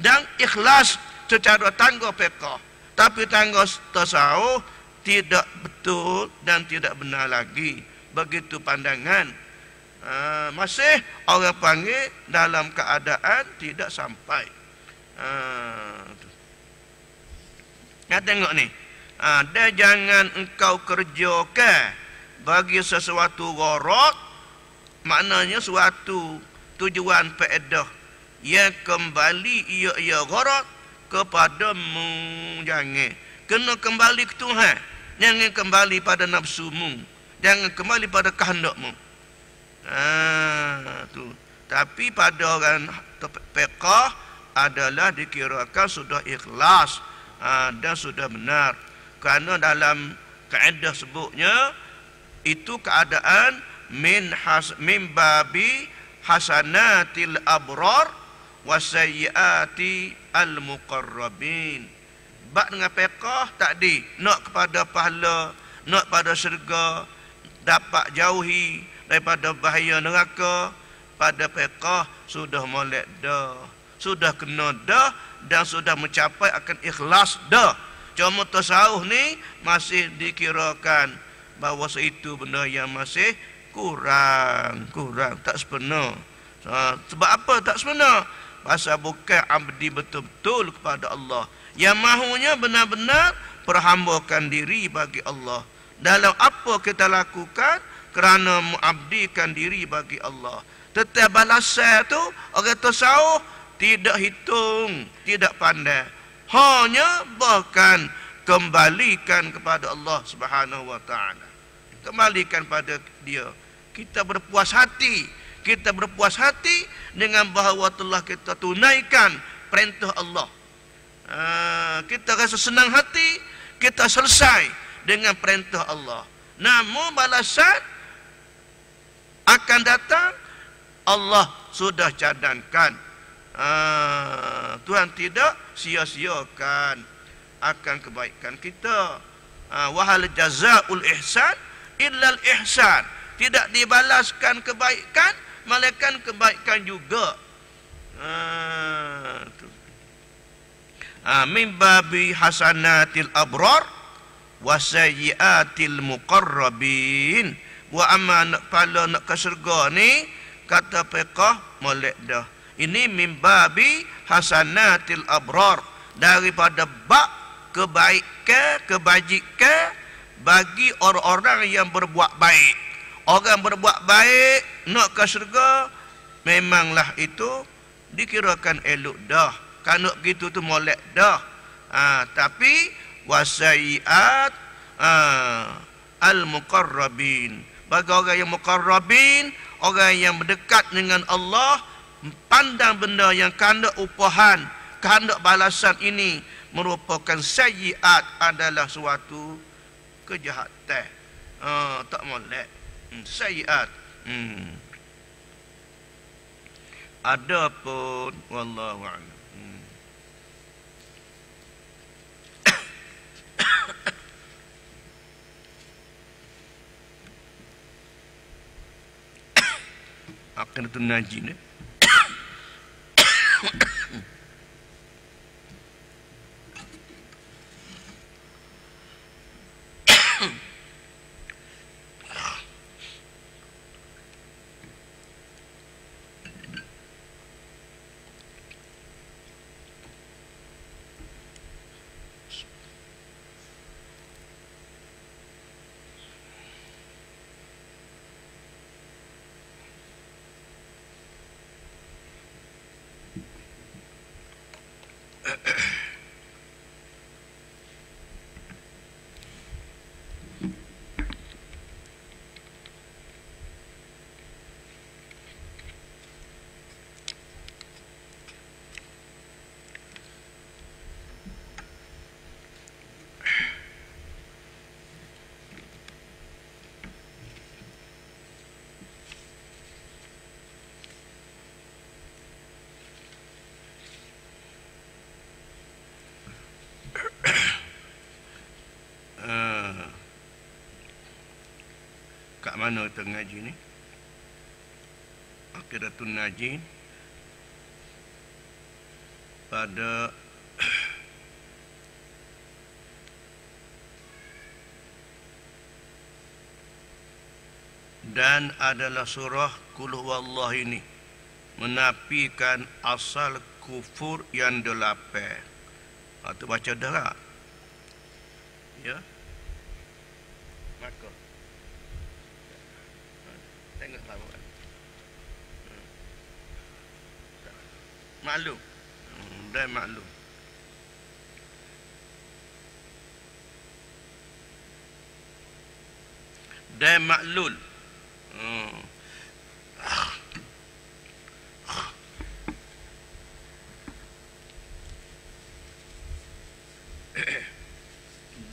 dan ikhlas secara tangga fiqh. Tapi tangga tasawuf tidak betul dan tidak benar lagi. Begitu pandangan. Masih orang panggil dalam keadaan tidak sampai. Tengok ni. Dan jangan engkau kerjakan bagi sesuatu gharat, maknanya suatu tujuan faedah yang kembali ia gharat kepadamu. Jangan kena kembali ke Tuhan, jangan kembali pada nafsumu, jangan kembali pada kehendakmu. Tu. Tapi pada orang fiqh adalah dikirakan sudah ikhlas dan sudah benar. Kerana dalam kaedah sebutnya itu keadaan min babi hasanatil abrar wa sayyiati al muqarrabin. Bab dengan fiqh tadi nak kepada pahala, nak pada syurga, dapat jauhi daripada bahaya neraka. Pada fiqh sudah molek dah, sudah kena dah, dan sudah mencapai akan ikhlas dah. Cuma tasawuf ni masih dikirakan bahawa itu benda yang masih kurang, tak sempurna. Sebab apa tak sempurna? Pasal bukan abdi betul-betul kepada Allah, yang mahunya benar-benar perhambakan diri bagi Allah. Dalam apa kita lakukan kerana mengabdikan diri bagi Allah. Tetapi balasan tu orang tasawuf tidak hitung, tidak pandai. Hanya bahkan kembalikan kepada Allah Subhanahu wa taala. Kembalikan pada dia. Kita berpuas hati. Kita berpuas hati dengan bahawa telah kita tunaikan perintah Allah. Kita rasa senang hati, kita selesai dengan perintah Allah. Namun balasan akan datang, Allah sudah cadangkan. Tuhan tidak sia-siakan akan kebaikan kita. Wa hal jazaa'ul ihsan illal ihsan. Tidak dibalaskan kebaikan melainkan kebaikan juga. Min babi hasanatil abrar wa sayyiatil muqarrabin. Wa amma nak pala nak ke syurga ni, kata fiqh molek dah. Ini min babi hasanatil abrar, daripada bab kebaikan, kebajikan bagi orang-orang yang berbuat baik. Orang berbuat baik nak ke syurga, memanglah itu dikirakan elok dah. Kalau begitu tu molek dah. Tapi wasaiat al-muqarrabin, bagi orang yang muqarrabin, orang yang berdekat dengan Allah, pandang benda yang kandak upahan, kandak balasan ini merupakan sayyiat, adalah suatu kejahatan. Tak molek. Sayyiat. Adapun wallahu a'lam. Aqidatun najin. Kat mana kita ngaji ni? Aqidatun najin pada dan adalah surah Qul huwallah ini menafikan asal kufur yang 8. Tu baca dah tak? Ya. Maka tengok tahu kan. Maklum. Dan maklum. Dan maklul.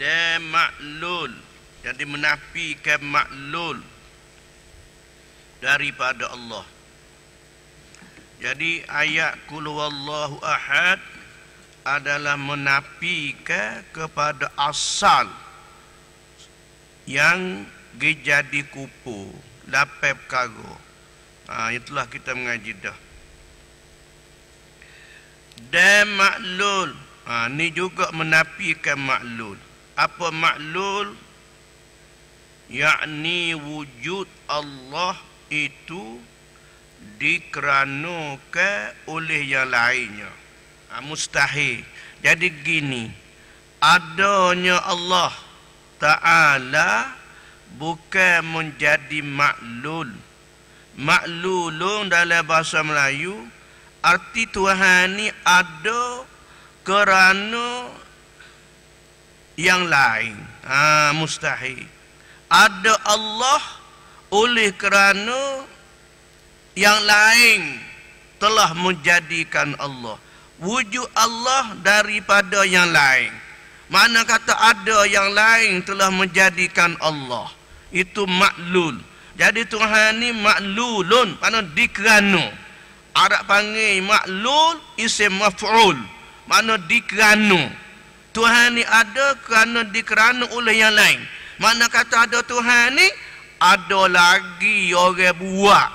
Dan maklul, jadi menafikan maklul daripada Allah. Jadi ayat Qul huwallahu ahad adalah menafikan kepada asal yang jadi kupu, 8 perkara. Itulah kita mengaji dah. Dan maklul, ni juga menafikan maklul. Apa maklul? Yakni wujud Allah itu dikeranakan oleh yang lainnya. Mustahil. Jadi gini, adanya Allah Ta'ala bukan menjadi maklul. Maklulun dalam bahasa Melayu, arti Tuhan ni ada kerana yang lain. Mustahil. Ada Allah oleh kerana yang lain telah menjadikan Allah. Wujud Allah daripada yang lain. Mana kata ada yang lain telah menjadikan Allah, itu maklul. Jadi Tuhan ni maklulun, mana dikerana. Arab panggil maklul isim maf'ul, makna dikerana. Tuhan ni ada kerana dikerana oleh yang lain. Mana kata ada Tuhan ni, ada lagi orang buat.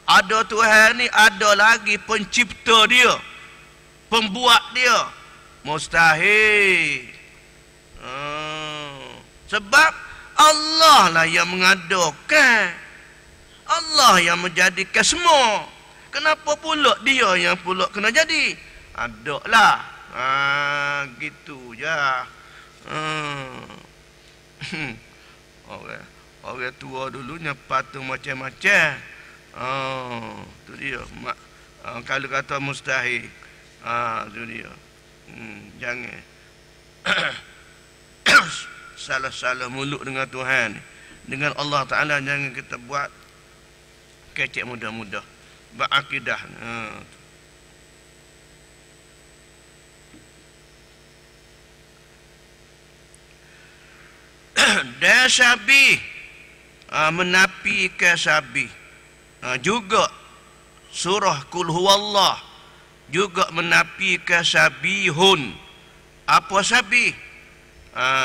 Ada Tuhan ni, ada lagi pencipta dia, pembuat dia. Mustahil. Sebab Allah lah yang mengadakan, Allah yang menjadikan semua. Kenapa pula dia yang pula kena jadi? Ada lah. Gitu je. Orang tua dulunya patung macam-macam. Tu dia. Kalau kata mustahil, tu dia. Jangan salah-salah mulut dengan Tuhan, dengan Allah Ta'ala. Jangan kita buat kecek mudah-mudah berakidah. Dan syabih, menafikan syabih. Juga surah Qul Huwallah juga menafikan syabihun. Apa syabih?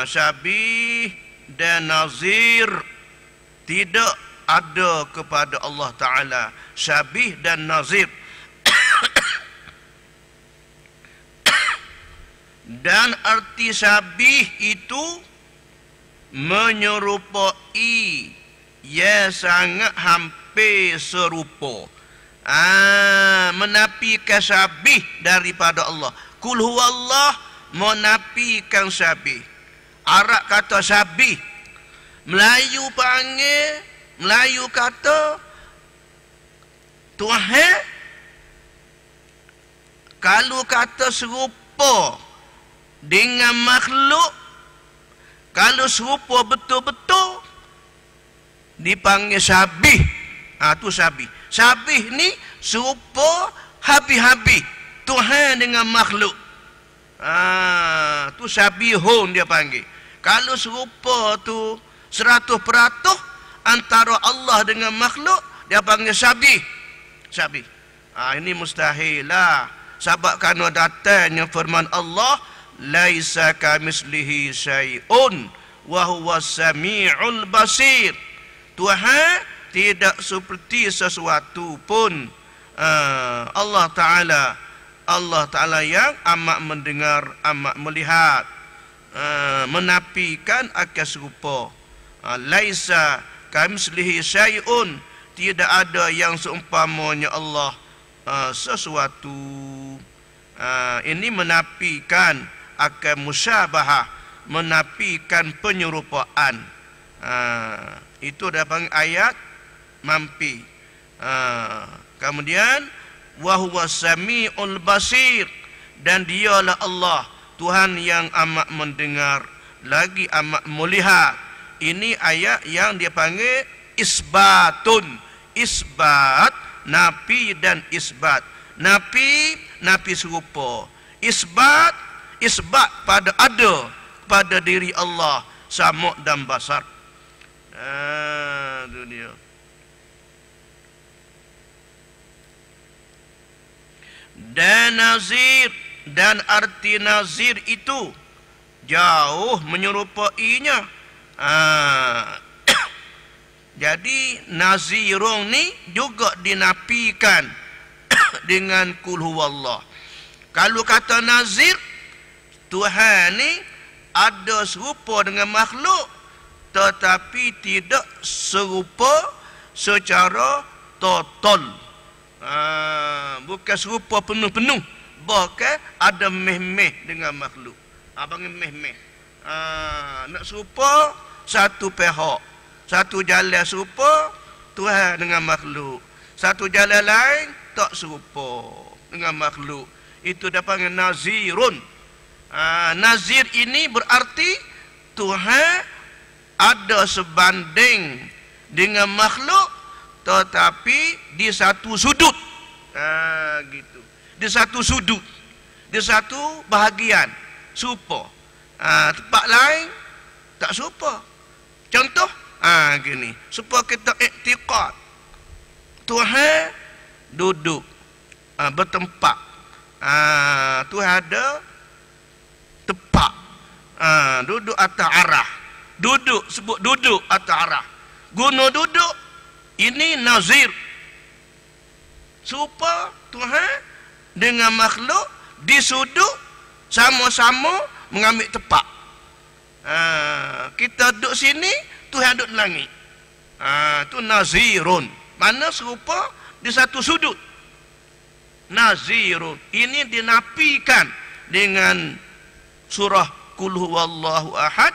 Syabih dan nazir tidak ada kepada Allah Ta'ala. Syabih dan nazir. Dan arti syabih itu menyerupai, ya sangat hampir serupa. Menafikan syabih daripada Allah. Qul huwallah menafikan syabih. Arab kata syabih, Melayu panggil, Melayu kata Tuhan. Kalau kata serupa dengan makhluk, kalau serupa betul-betul, dipanggil syabih. Tu syabih. Syabih ni serupa habis-habis Tuhan dengan makhluk. Tu syabihun dia panggil. Kalau serupa tu 100% antara Allah dengan makhluk, dia panggil syabih. Syabih. Ini mustahil lah. Sebab kerana datangnya firman Allah, laisa kamislihi syai'un wa huwas sami'ul basir. Tuhan tidak seperti sesuatu pun. Allah Ta'ala yang amat mendengar, amat melihat. Menafikan akan serupa. Laisa kamislihi syai'un, tidak ada yang seumpamanya Allah sesuatu. Ini menafikan akan musyabahah, menafikan penyerupaan. Itu dalam ayat mampi. Kemudian wa huwas sami'ul basir, dan dialah Allah Tuhan yang amat mendengar lagi amat melihat. Ini ayat yang dia panggil isbatun. Isbat, nafi dan isbat. Nafi, nafi serupa. Isbat, isbat pada ada pada diri Allah, samuk dan basar. Itu dia. Dan nazir, dan arti nazir itu jauh menyerupainya. Jadi nazirun ni juga dinafikan dengan Qul huwallah. Kalau kata nazir, Tuhan ni ada serupa dengan makhluk, tetapi tidak serupa secara total. Bukan serupa penuh-penuh, bahkan ada meh-meh dengan makhluk. Panggil meh-meh. Nak serupa satu pihak, satu jalan serupa Tuhan dengan makhluk, satu jalan lain tak serupa dengan makhluk. Itu dia panggil nazirun. Nazir ini berarti Tuhan ada sebanding dengan makhluk, tetapi di satu sudut. Gitu. Di satu sudut, di satu bahagian serupa. Tempat lain tak serupa. Contoh, gini, supaya kita iktiqad Tuhan duduk bertempat. Tuhan ada tepak. Duduk atas arah. Duduk, sebut duduk atas arah. Guna duduk, ini nazir. Serupa Tuhan dengan makhluk di sudut sama-sama mengambil tepak. Kita duduk sini, Tuhan duduk di langit. Itu nazirun. Mana serupa di satu sudut. Nazirun. Ini dinafikan dengan surah Qul huwallahu ahad,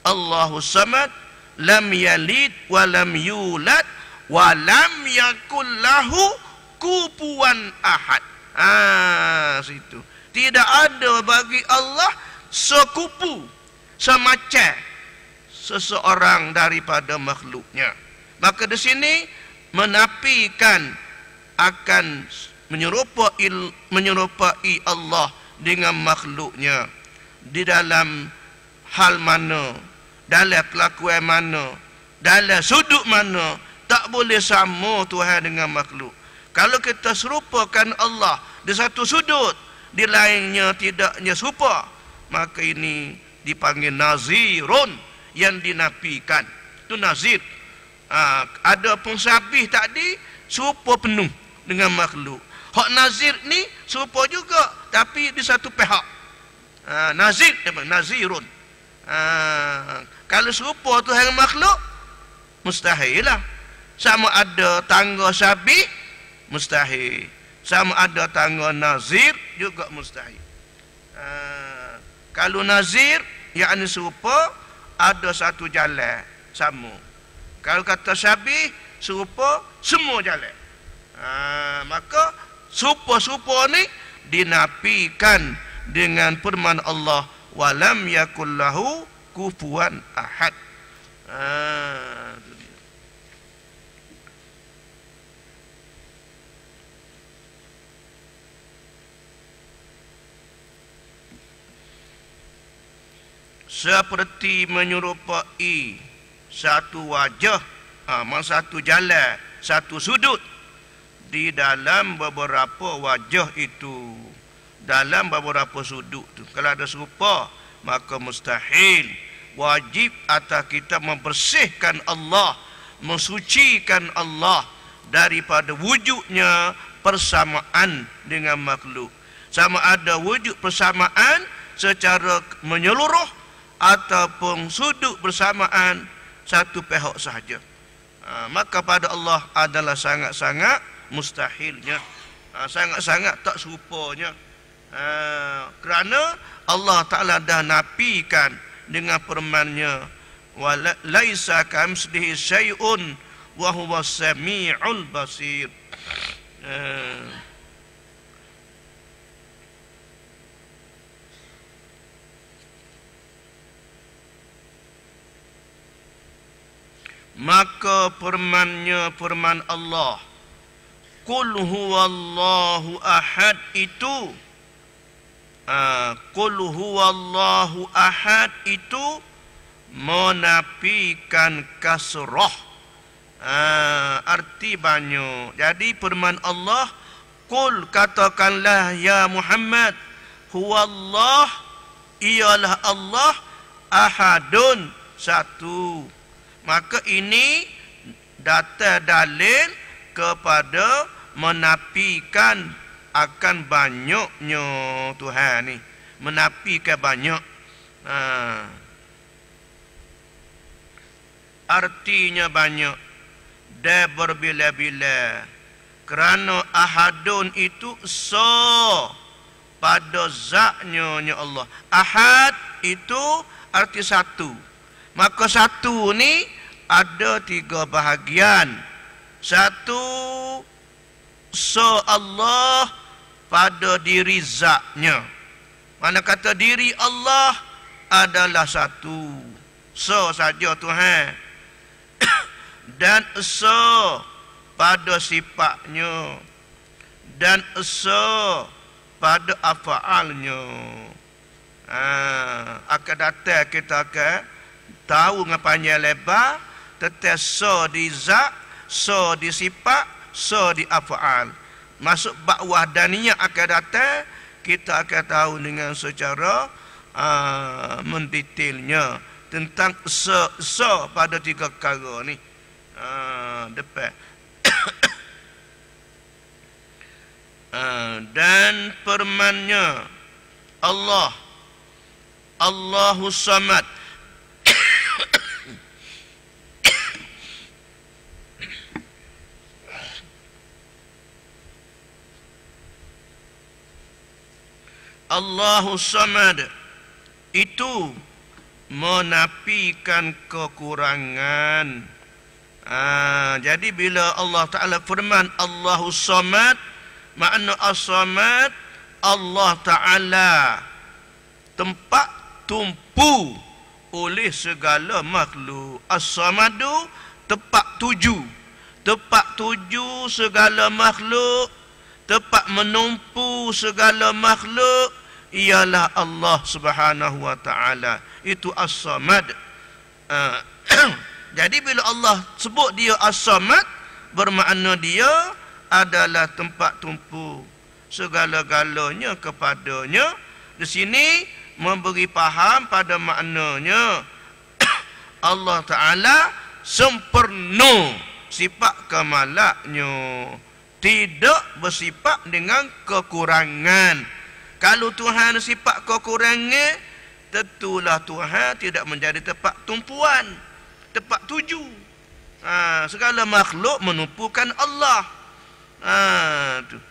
Allahu samad, lam yalid wa lam yulad wa lam yakul lahu kufuwan ahad. Situ. Tidak ada bagi Allah sekupu, semacam seseorang daripada makhluknya. Maka di sini menafikan akan menyerupai Allah dengan makhluknya di dalam hal mana, dalam kelakuan mana, dalam sudut mana, tak boleh sama Tuhan dengan makhluk. Kalau kita serupakan Allah di satu sudut, di lainnya tidaknya serupa, maka ini dipanggil nazirun, yang dinafikan. Itu nazir. Ada pun syabih tadi serupa penuh dengan makhluk. Hak nazir ni serupa juga, tapi di satu pihak. Nazir, nazirun. Kalau serupa Tuhan makhluk, mustahil lah. Sama ada tangga syabih, mustahil. Sama ada tangga nazir, juga mustahil. Kalau nazir, yakni serupa, ada satu jalan, sama. Kalau kata syabih, serupa, semua jalan. Maka serupa-serupa ni dinafikan dengan firman Allah, walam yakul lahu kufuwan ahad. Seperti menyerupai satu wajah, satu jalan, satu sudut di dalam beberapa wajah itu, dalam beberapa sudut tu. Kalau ada serupa, maka mustahil. Wajib atas kita membersihkan Allah, mensucikan Allah daripada wujudnya persamaan dengan makhluk. Sama ada wujud persamaan secara menyeluruh ataupun sudut bersamaan satu pihak sahaja. Maka pada Allah adalah sangat-sangat mustahilnya, sangat-sangat tak serupanya. Kerana Allah Ta'ala dah nafikan dengan firman-Nya, wa laisa kamitslihi syai'un wa huwas sami'ul basir. Maka firman-Nya, firman Allah, Qul huwallahu ahad itu, Qul huwallahu ahad itu menafikan kasrah. Arti banyak. Jadi firman Allah, Qul, katakanlah ya Muhammad, huwallah, ialah Allah, ahadun, satu. Maka ini data dalil kepada menafikan akan banyaknya Tuhan ni, menafikan banyak. Artinya banyak dan berbila-bila. Kerana ahadun itu pada zatnya Allah. Ahad itu arti satu. Maka satu ni ada tiga bahagian. Satu, Allah pada diri zatnya. Mana kata diri Allah adalah satu. Saja Tuhan. Dan pada sifatnya. Dan pada afaalnya. Akan datang kita akan tahu dengan panjang lebar tentang di zat, di sifat, di afaal. masuk bab wahdaniyah akan datang, kita akan tahu dengan secara mendetailnya tentang pada tiga perkara ni. Depan. Dan firman-Nya Allah, Allahus Samad. Allahus Samad itu menafikan kekurangan. Jadi bila Allah Ta'ala firman Allahus Samad, makna as-Samad Allah Ta'ala tempat tumpu oleh segala makhluk. As-Samadu tempat tuju, tempat tuju segala makhluk, tempat menumpu segala makhluk ialah Allah Subhanahu wa Ta'ala. Itu As-Samad. Jadi bila Allah sebut dia As-Samad, bermakna dia adalah tempat tumpu segala-galanya kepadanya. Di sini memberi faham pada maknanya Allah Ta'ala sempurna sifat kemalaknya, tidak bersifat dengan kekurangan. Kalau Tuhan sifat kekurangan, tentulah Tuhan tidak menjadi tempat tumpuan, tempat tuju. Segala makhluk menumpukan Allah.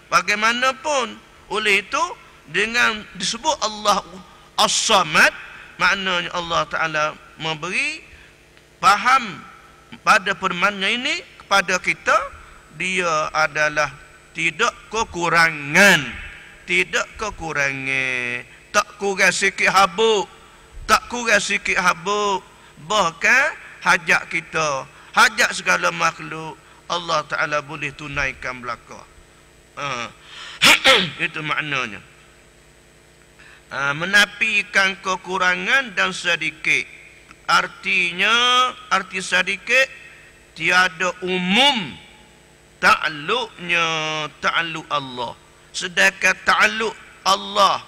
Bagaimanapun, oleh itu dengan disebut Allah As-Samad, maknanya Allah Ta'ala memberi faham pada firman-Nya ini kepada kita, dia adalah tidak kekurangan. Tidak kekurangan, tak kurang sikit habuk, tak kurang sikit habuk. Bahkan hajat kita, hajat segala makhluk, Allah Ta'ala boleh tunaikan belaka. Itu maknanya. Menafikan kekurangan dan sedikit. Artinya, arti sedikit, tiada umum ta'alluqnya ta'alluq Allah. Sedangkan ta'alluq Allah,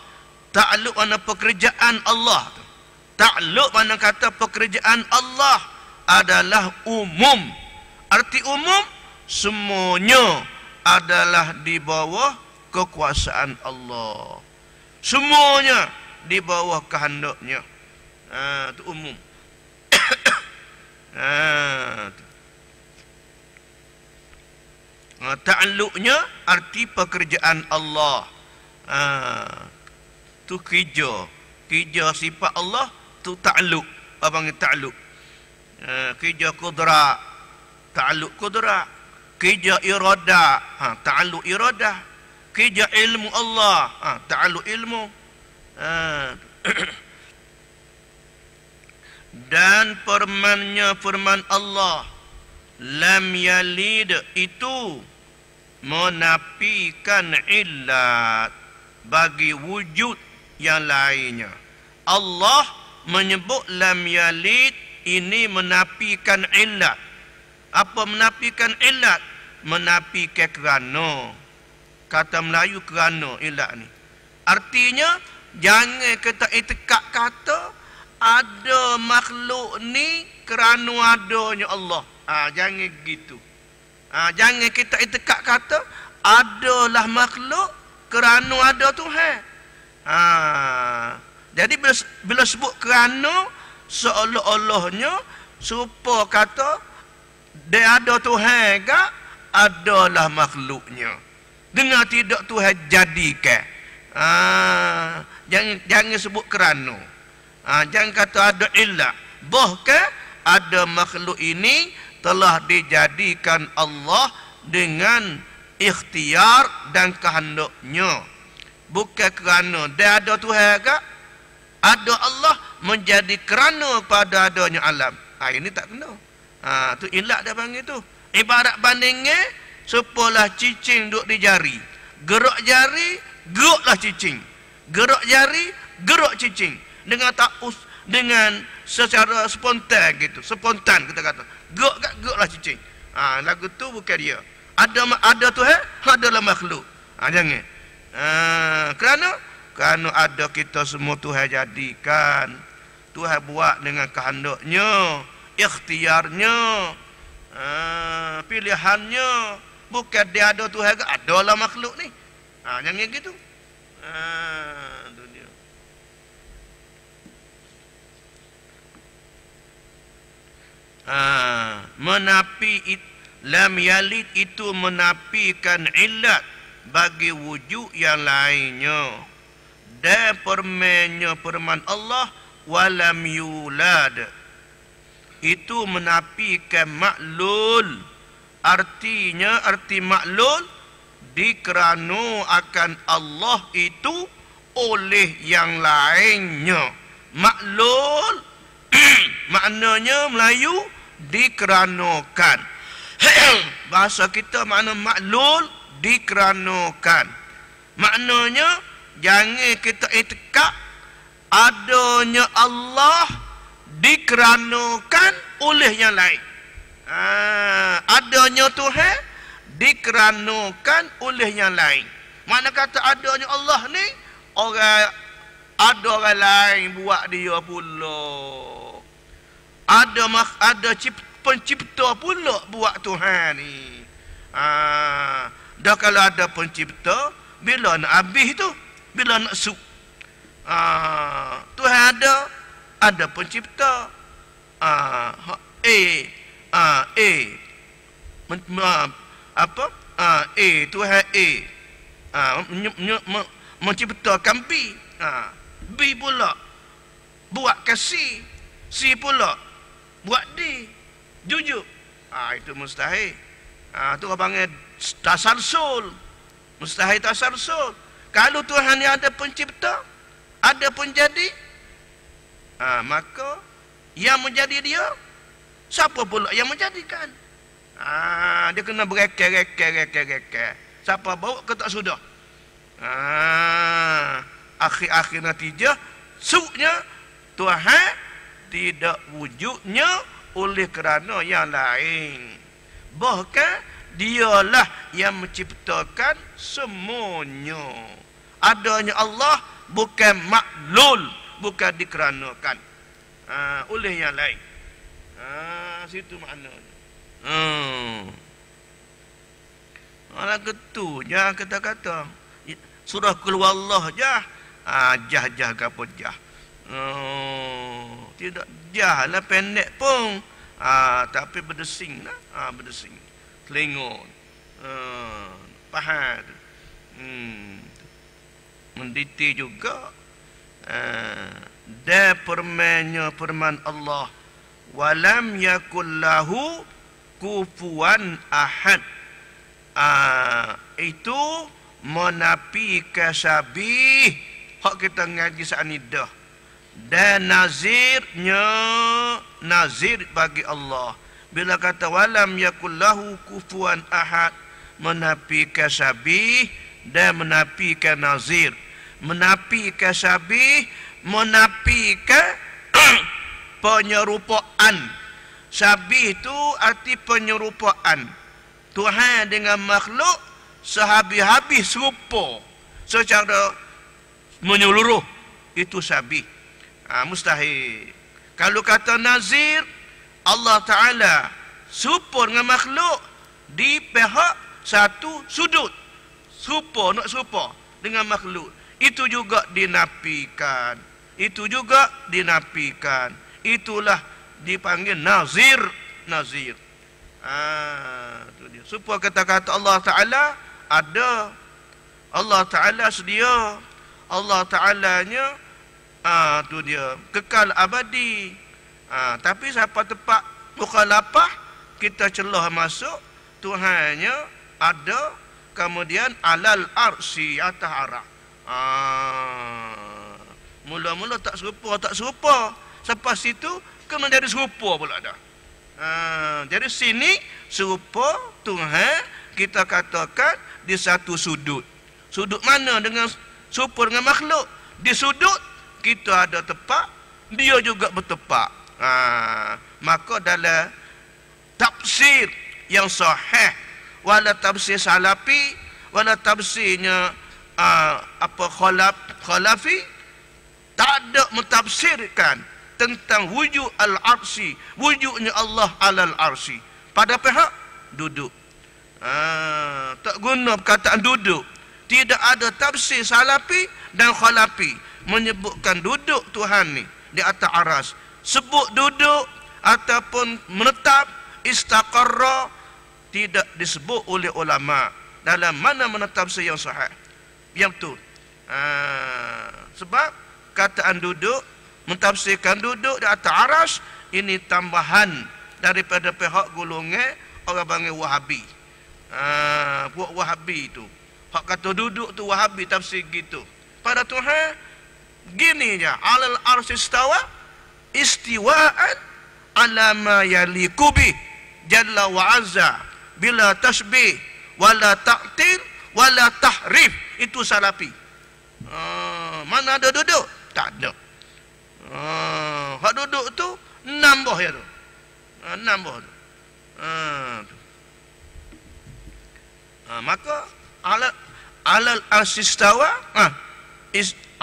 ta'alluq mana pekerjaan Allah, ta'alluq mana kata pekerjaan Allah adalah umum. Arti umum, semuanya adalah di bawah kekuasaan Allah, semuanya di bawah kehendak-Nya. Itu umum. Ta'alluqnya arti pekerjaan Allah. Tu kerja, kerja sifat Allah tu ta'alluq. Apa panggil ta'alluq? Kerja qudrat, ta'alluq qudrat. Kerja iradah, ta'alluq iradah. Kerja ilmu Allah, ta'alluq ilmu. Dan firman-Nya, firman Allah, lam yalid, itu menafikan illat bagi wujud yang lainnya. Allah menyebut lam yalid, ini menafikan illat. Apa menafikan illat? Menafikan kerana. Kata Melayu kerana illat ni. Artinya jangan kita itikad kata ada makhluk ni kerana adanya Allah. Jangan gitu. Jangan kita itikad kata adalah makhluk kerana ada Tuhan. Jadi bila sebut kerana, seolah-olahnya serupa kata dia ada Tuhan ke adalah makhluknya. Dengan tidak Tuhan jadikan. Jangan sebut kerana. Jangan kata ada illah. Bahkan ada makhluk ini telah dijadikan Allah dengan ikhtiar dan kehendak-Nya. Bukan kerana dia ada Tuhan ke, ada Allah menjadi kerana pada adanya alam. Ini tak kena. Tu ilat dia panggil tu. Ibarat bandingnya sepolah cicing duduk di jari. Gerak jari, geraklah cicing. Gerak jari, gerak cicing. Dengan secara spontan gitu. Spontan kita kata. Geraklah cicing. Lagu tu bukan dia. Ada Tuhan, adalah makhluk. Jangan. Kerana ada kita semua Tuhan jadikan. Tuhan buat dengan kehendaknya, ikhtiarnya, pilihannya. Bukan dia ada Tuhan, ada lah makhluk ni. Jangan gitu. Dunia. Lam yalid itu menafikan illat bagi wujud yang lainnya. Dan firman Allah walam yulad itu menafikan maklul. Artinya arti maklul dikerana akan Allah itu oleh yang lainnya. Maklul maknanya Melayu dikeranakan. Bahasa kita makna maklul dikeranakan. Maknanya jangan kita itikad adanya Allah dikeranakan oleh yang lain. Adanya Tuhan dikeranakan oleh yang lain. Mana kata adanya Allah ni ada orang lain buat dia pula. Ada pencipta pula buat Tuhan ni. Dah kalau ada pencipta, bila nak habis tu? Bila nak su? Tuhan ada pencipta. Tuhan menciptakan B. B pula buat kasih, C pula buat D. Jujur. Itu mustahil. Tu orang panggil tasalsul. Mustahil tasalsul. Kalau Tuhan yang ada pencipta, ada penjadi, maka yang menjadi dia, siapa pula yang menjadikan? Dia kena bereka. Siapa bawa ke tak sudah? Akhir-akhir natijah suknya Tuhan tidak wujudnya oleh kerana yang lain. Bahkan dialah yang menciptakan semuanya. Adanya Allah bukan maklul, bukan dikeranakan oleh yang lain. Situ maknanya. Malah ketu jah kata-kata. Surah Qul Huwallah jah. Jah ke apa jah. Tidak jah lah, pendek pun. Tapi berdesing lah. Berdesing. Telinga. Pahat. Menditi juga. Dan firman Allah. Walam yakullahu kufuwan ahad. Itu menafikan syabih. Hak kita ngaji sa'anidah. Dan nazirnya nazir bagi Allah. Bila kata walam yakullahu kufuwan ahad, menafikan syabih dan menafikan nazir. Menafikan syabih, menafikan penyerupaan. Syabih itu arti penyerupaan. Tuhan dengan makhluk sehabis-habis serupa secara menyeluruh. Itu syabih. Mustahil. Kalau kata nazir, Allah Ta'ala serupa dengan makhluk di pihak satu sudut. Serupa dengan makhluk. Itu juga dinafikan. Itulah dipanggil nazir. Itu dia. Supaya kata-kata Allah Ta'ala ada. Allah Ta'ala sedia. Allah Ta'alanya tu dia kekal abadi. Tapi siapa tepat mukhalafah, kita celah masuk. Tuhannya ada, kemudian alal arsi, atas arah. Mula-mula tak serupa. Sampai situ kena jadi serupa pula dah. Jadi sini serupa Tuhan kita katakan di satu sudut. Sudut mana dengan serupa dengan makhluk? Di sudut kita ada tepat, dia juga bertepak. Maka dalam tafsir yang sahih, wala tafsir salafi, wala tafsirnya khalafi, tak ada mentafsirkan tentang wujud al-arsy, wujudnya Allah alal arsy pada pihak duduk. Tak guna perkataan duduk. Tidak ada tafsir salafi dan khalafi menyebutkan duduk Tuhan ni di atas aras. Sebut duduk ataupun menetap, istaqarra, tidak disebut oleh ulama dalam mana tafsir yang sahih. Yang tu. Sebab kataan duduk, mentafsirkan duduk di atas aras, ini tambahan daripada pihak golongan orang panggil Wahabi. Buat Wahabi itu, hak kata duduk tu Wahabi tafsir gitu. Pada Tuhan gini je, alal arsy istawa istiwaan ala ma yaliqu bi jalla wa azza bila tasbih wala ta'til wala tahrif. Itu salafi. Mana ada duduk? Tak ada. Hak duduk tu nambah ya tu. Nambah tu. Maka alal arsistawa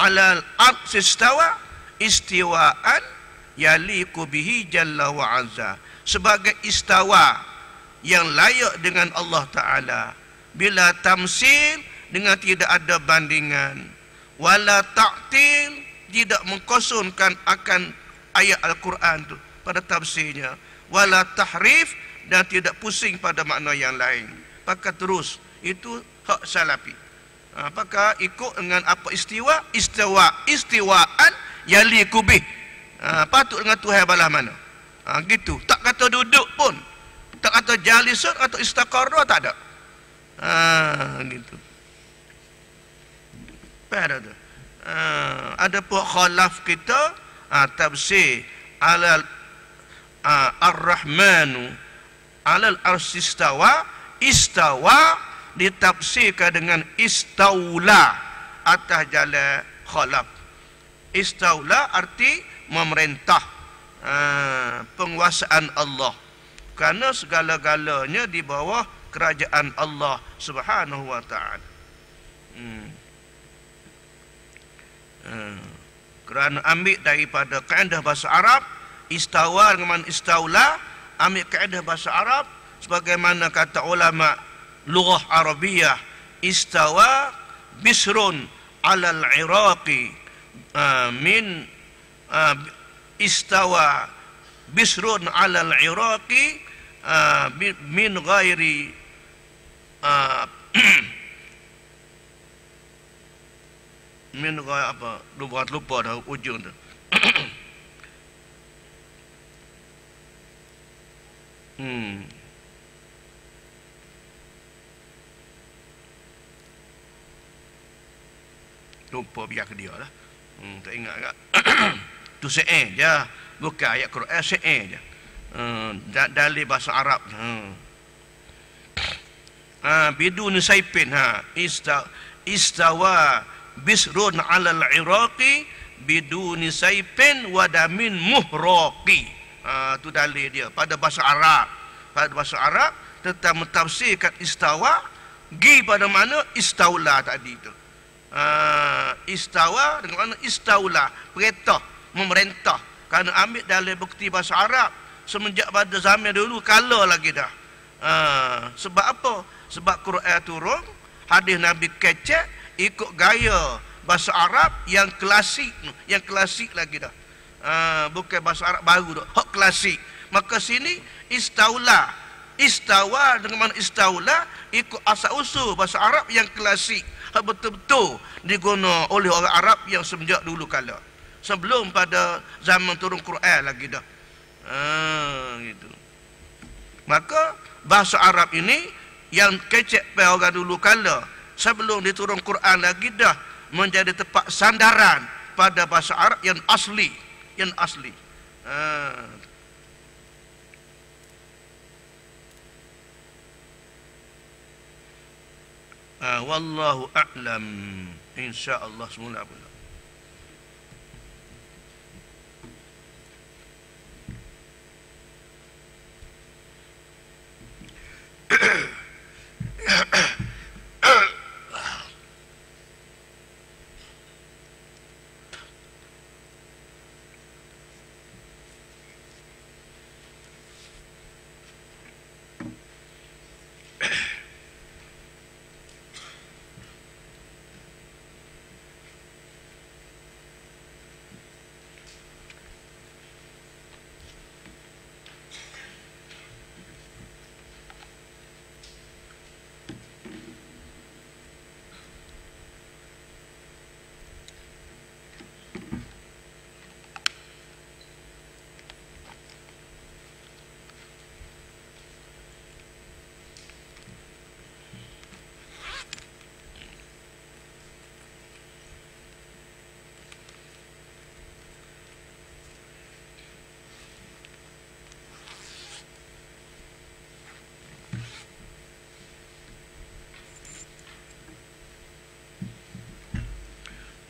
alal arsistawa istiwaan yaliqu bihi jalla wa azza, sebagai istawa yang layak dengan Allah Ta'ala, bila tamsil dengan tidak ada bandingan, wala ta'til, tidak mengkosongkan akan ayat Al-Quran tu pada tafsirnya, wala tahrif, dan tidak pusing pada makna yang lain. Pakai terus, itu hak salafi. Apakah ikut dengan apa istiwaan yaliqu bih, patut dengan Tuhan balah mana. Gitu. Tak kata duduk pun, tak kata jalisun atau istaqarra, tak ada. Gitu. Pada tu. Ada pun khalaf kita, tafsir alal ar-rahmanu alal arsistawa, istawa ditafsirkan dengan istaula atas jalan khalaf. Istaula arti memerintah, penguasaan Allah, kerana segala-galanya di bawah kerajaan Allah Subhanahu wa ta'ala. Kerana ambil daripada kaedah bahasa Arab, istawa dengan istaula, ambil kaedah bahasa Arab sebagaimana kata ulama lughah Arabiyah, istawa bisrun alal iraqi min istawa bisrun alal iraqi min ghairi min ghairi apa, lupa dah ujung tu. Lupa, biar ke dia lah. Tak ingat tak? Tu se'eh je, bukan ayat Quran, se'eh je. Dalil bahasa Arab. Bidun saipin, istawa bisrun alal iraqi bidun saipin wadamin muhraqi. Tu dalil dia pada bahasa Arab. Pada bahasa Arab tetap mentafsirkan istawa gi pada mana istaula tadi tu. Istawa dengan mana istaula, perintah, memerintah. Kerana ambil dalam bukti bahasa Arab semenjak pada zaman dulu kala lagi dah. Sebab apa? Sebab Quran turun, hadis Nabi kecek ikut gaya bahasa Arab yang klasik lagi dah. Bukan bahasa Arab baru dah, hak klasik. Maka sini istaula, istawa dengan mana istaula ikut asal usul bahasa Arab yang klasik, betul-betul diguna oleh orang Arab yang semenjak dulu kala, sebelum pada zaman turun Quran lagi dah. Gitu. Maka bahasa Arab ini yang kecek pada orang dulu kala, sebelum diturun Quran lagi dah menjadi tempat sandaran pada bahasa Arab yang asli, wallahu a'lam. Insya-Allah semula pula.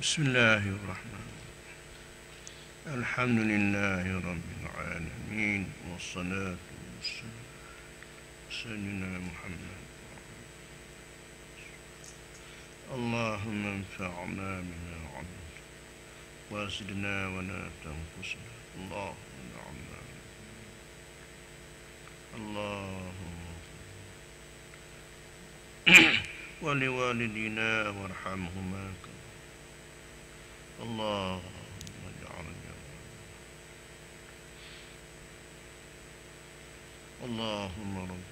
بسم الله الرحمن الرحيم الحمد لله رب العالمين والصلاة والسلام على سيدنا محمد اللهم انفعنا بما علمت وزدنا ولا تنقصنا اللهم نعمنا اللهم ولوالدينا وارحمهما اللهم اجعلنا اللهم رب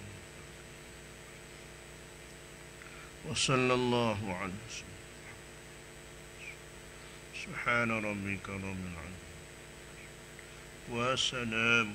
وصلى الله على سيدنا سبحان ربك رب العالمين وسلام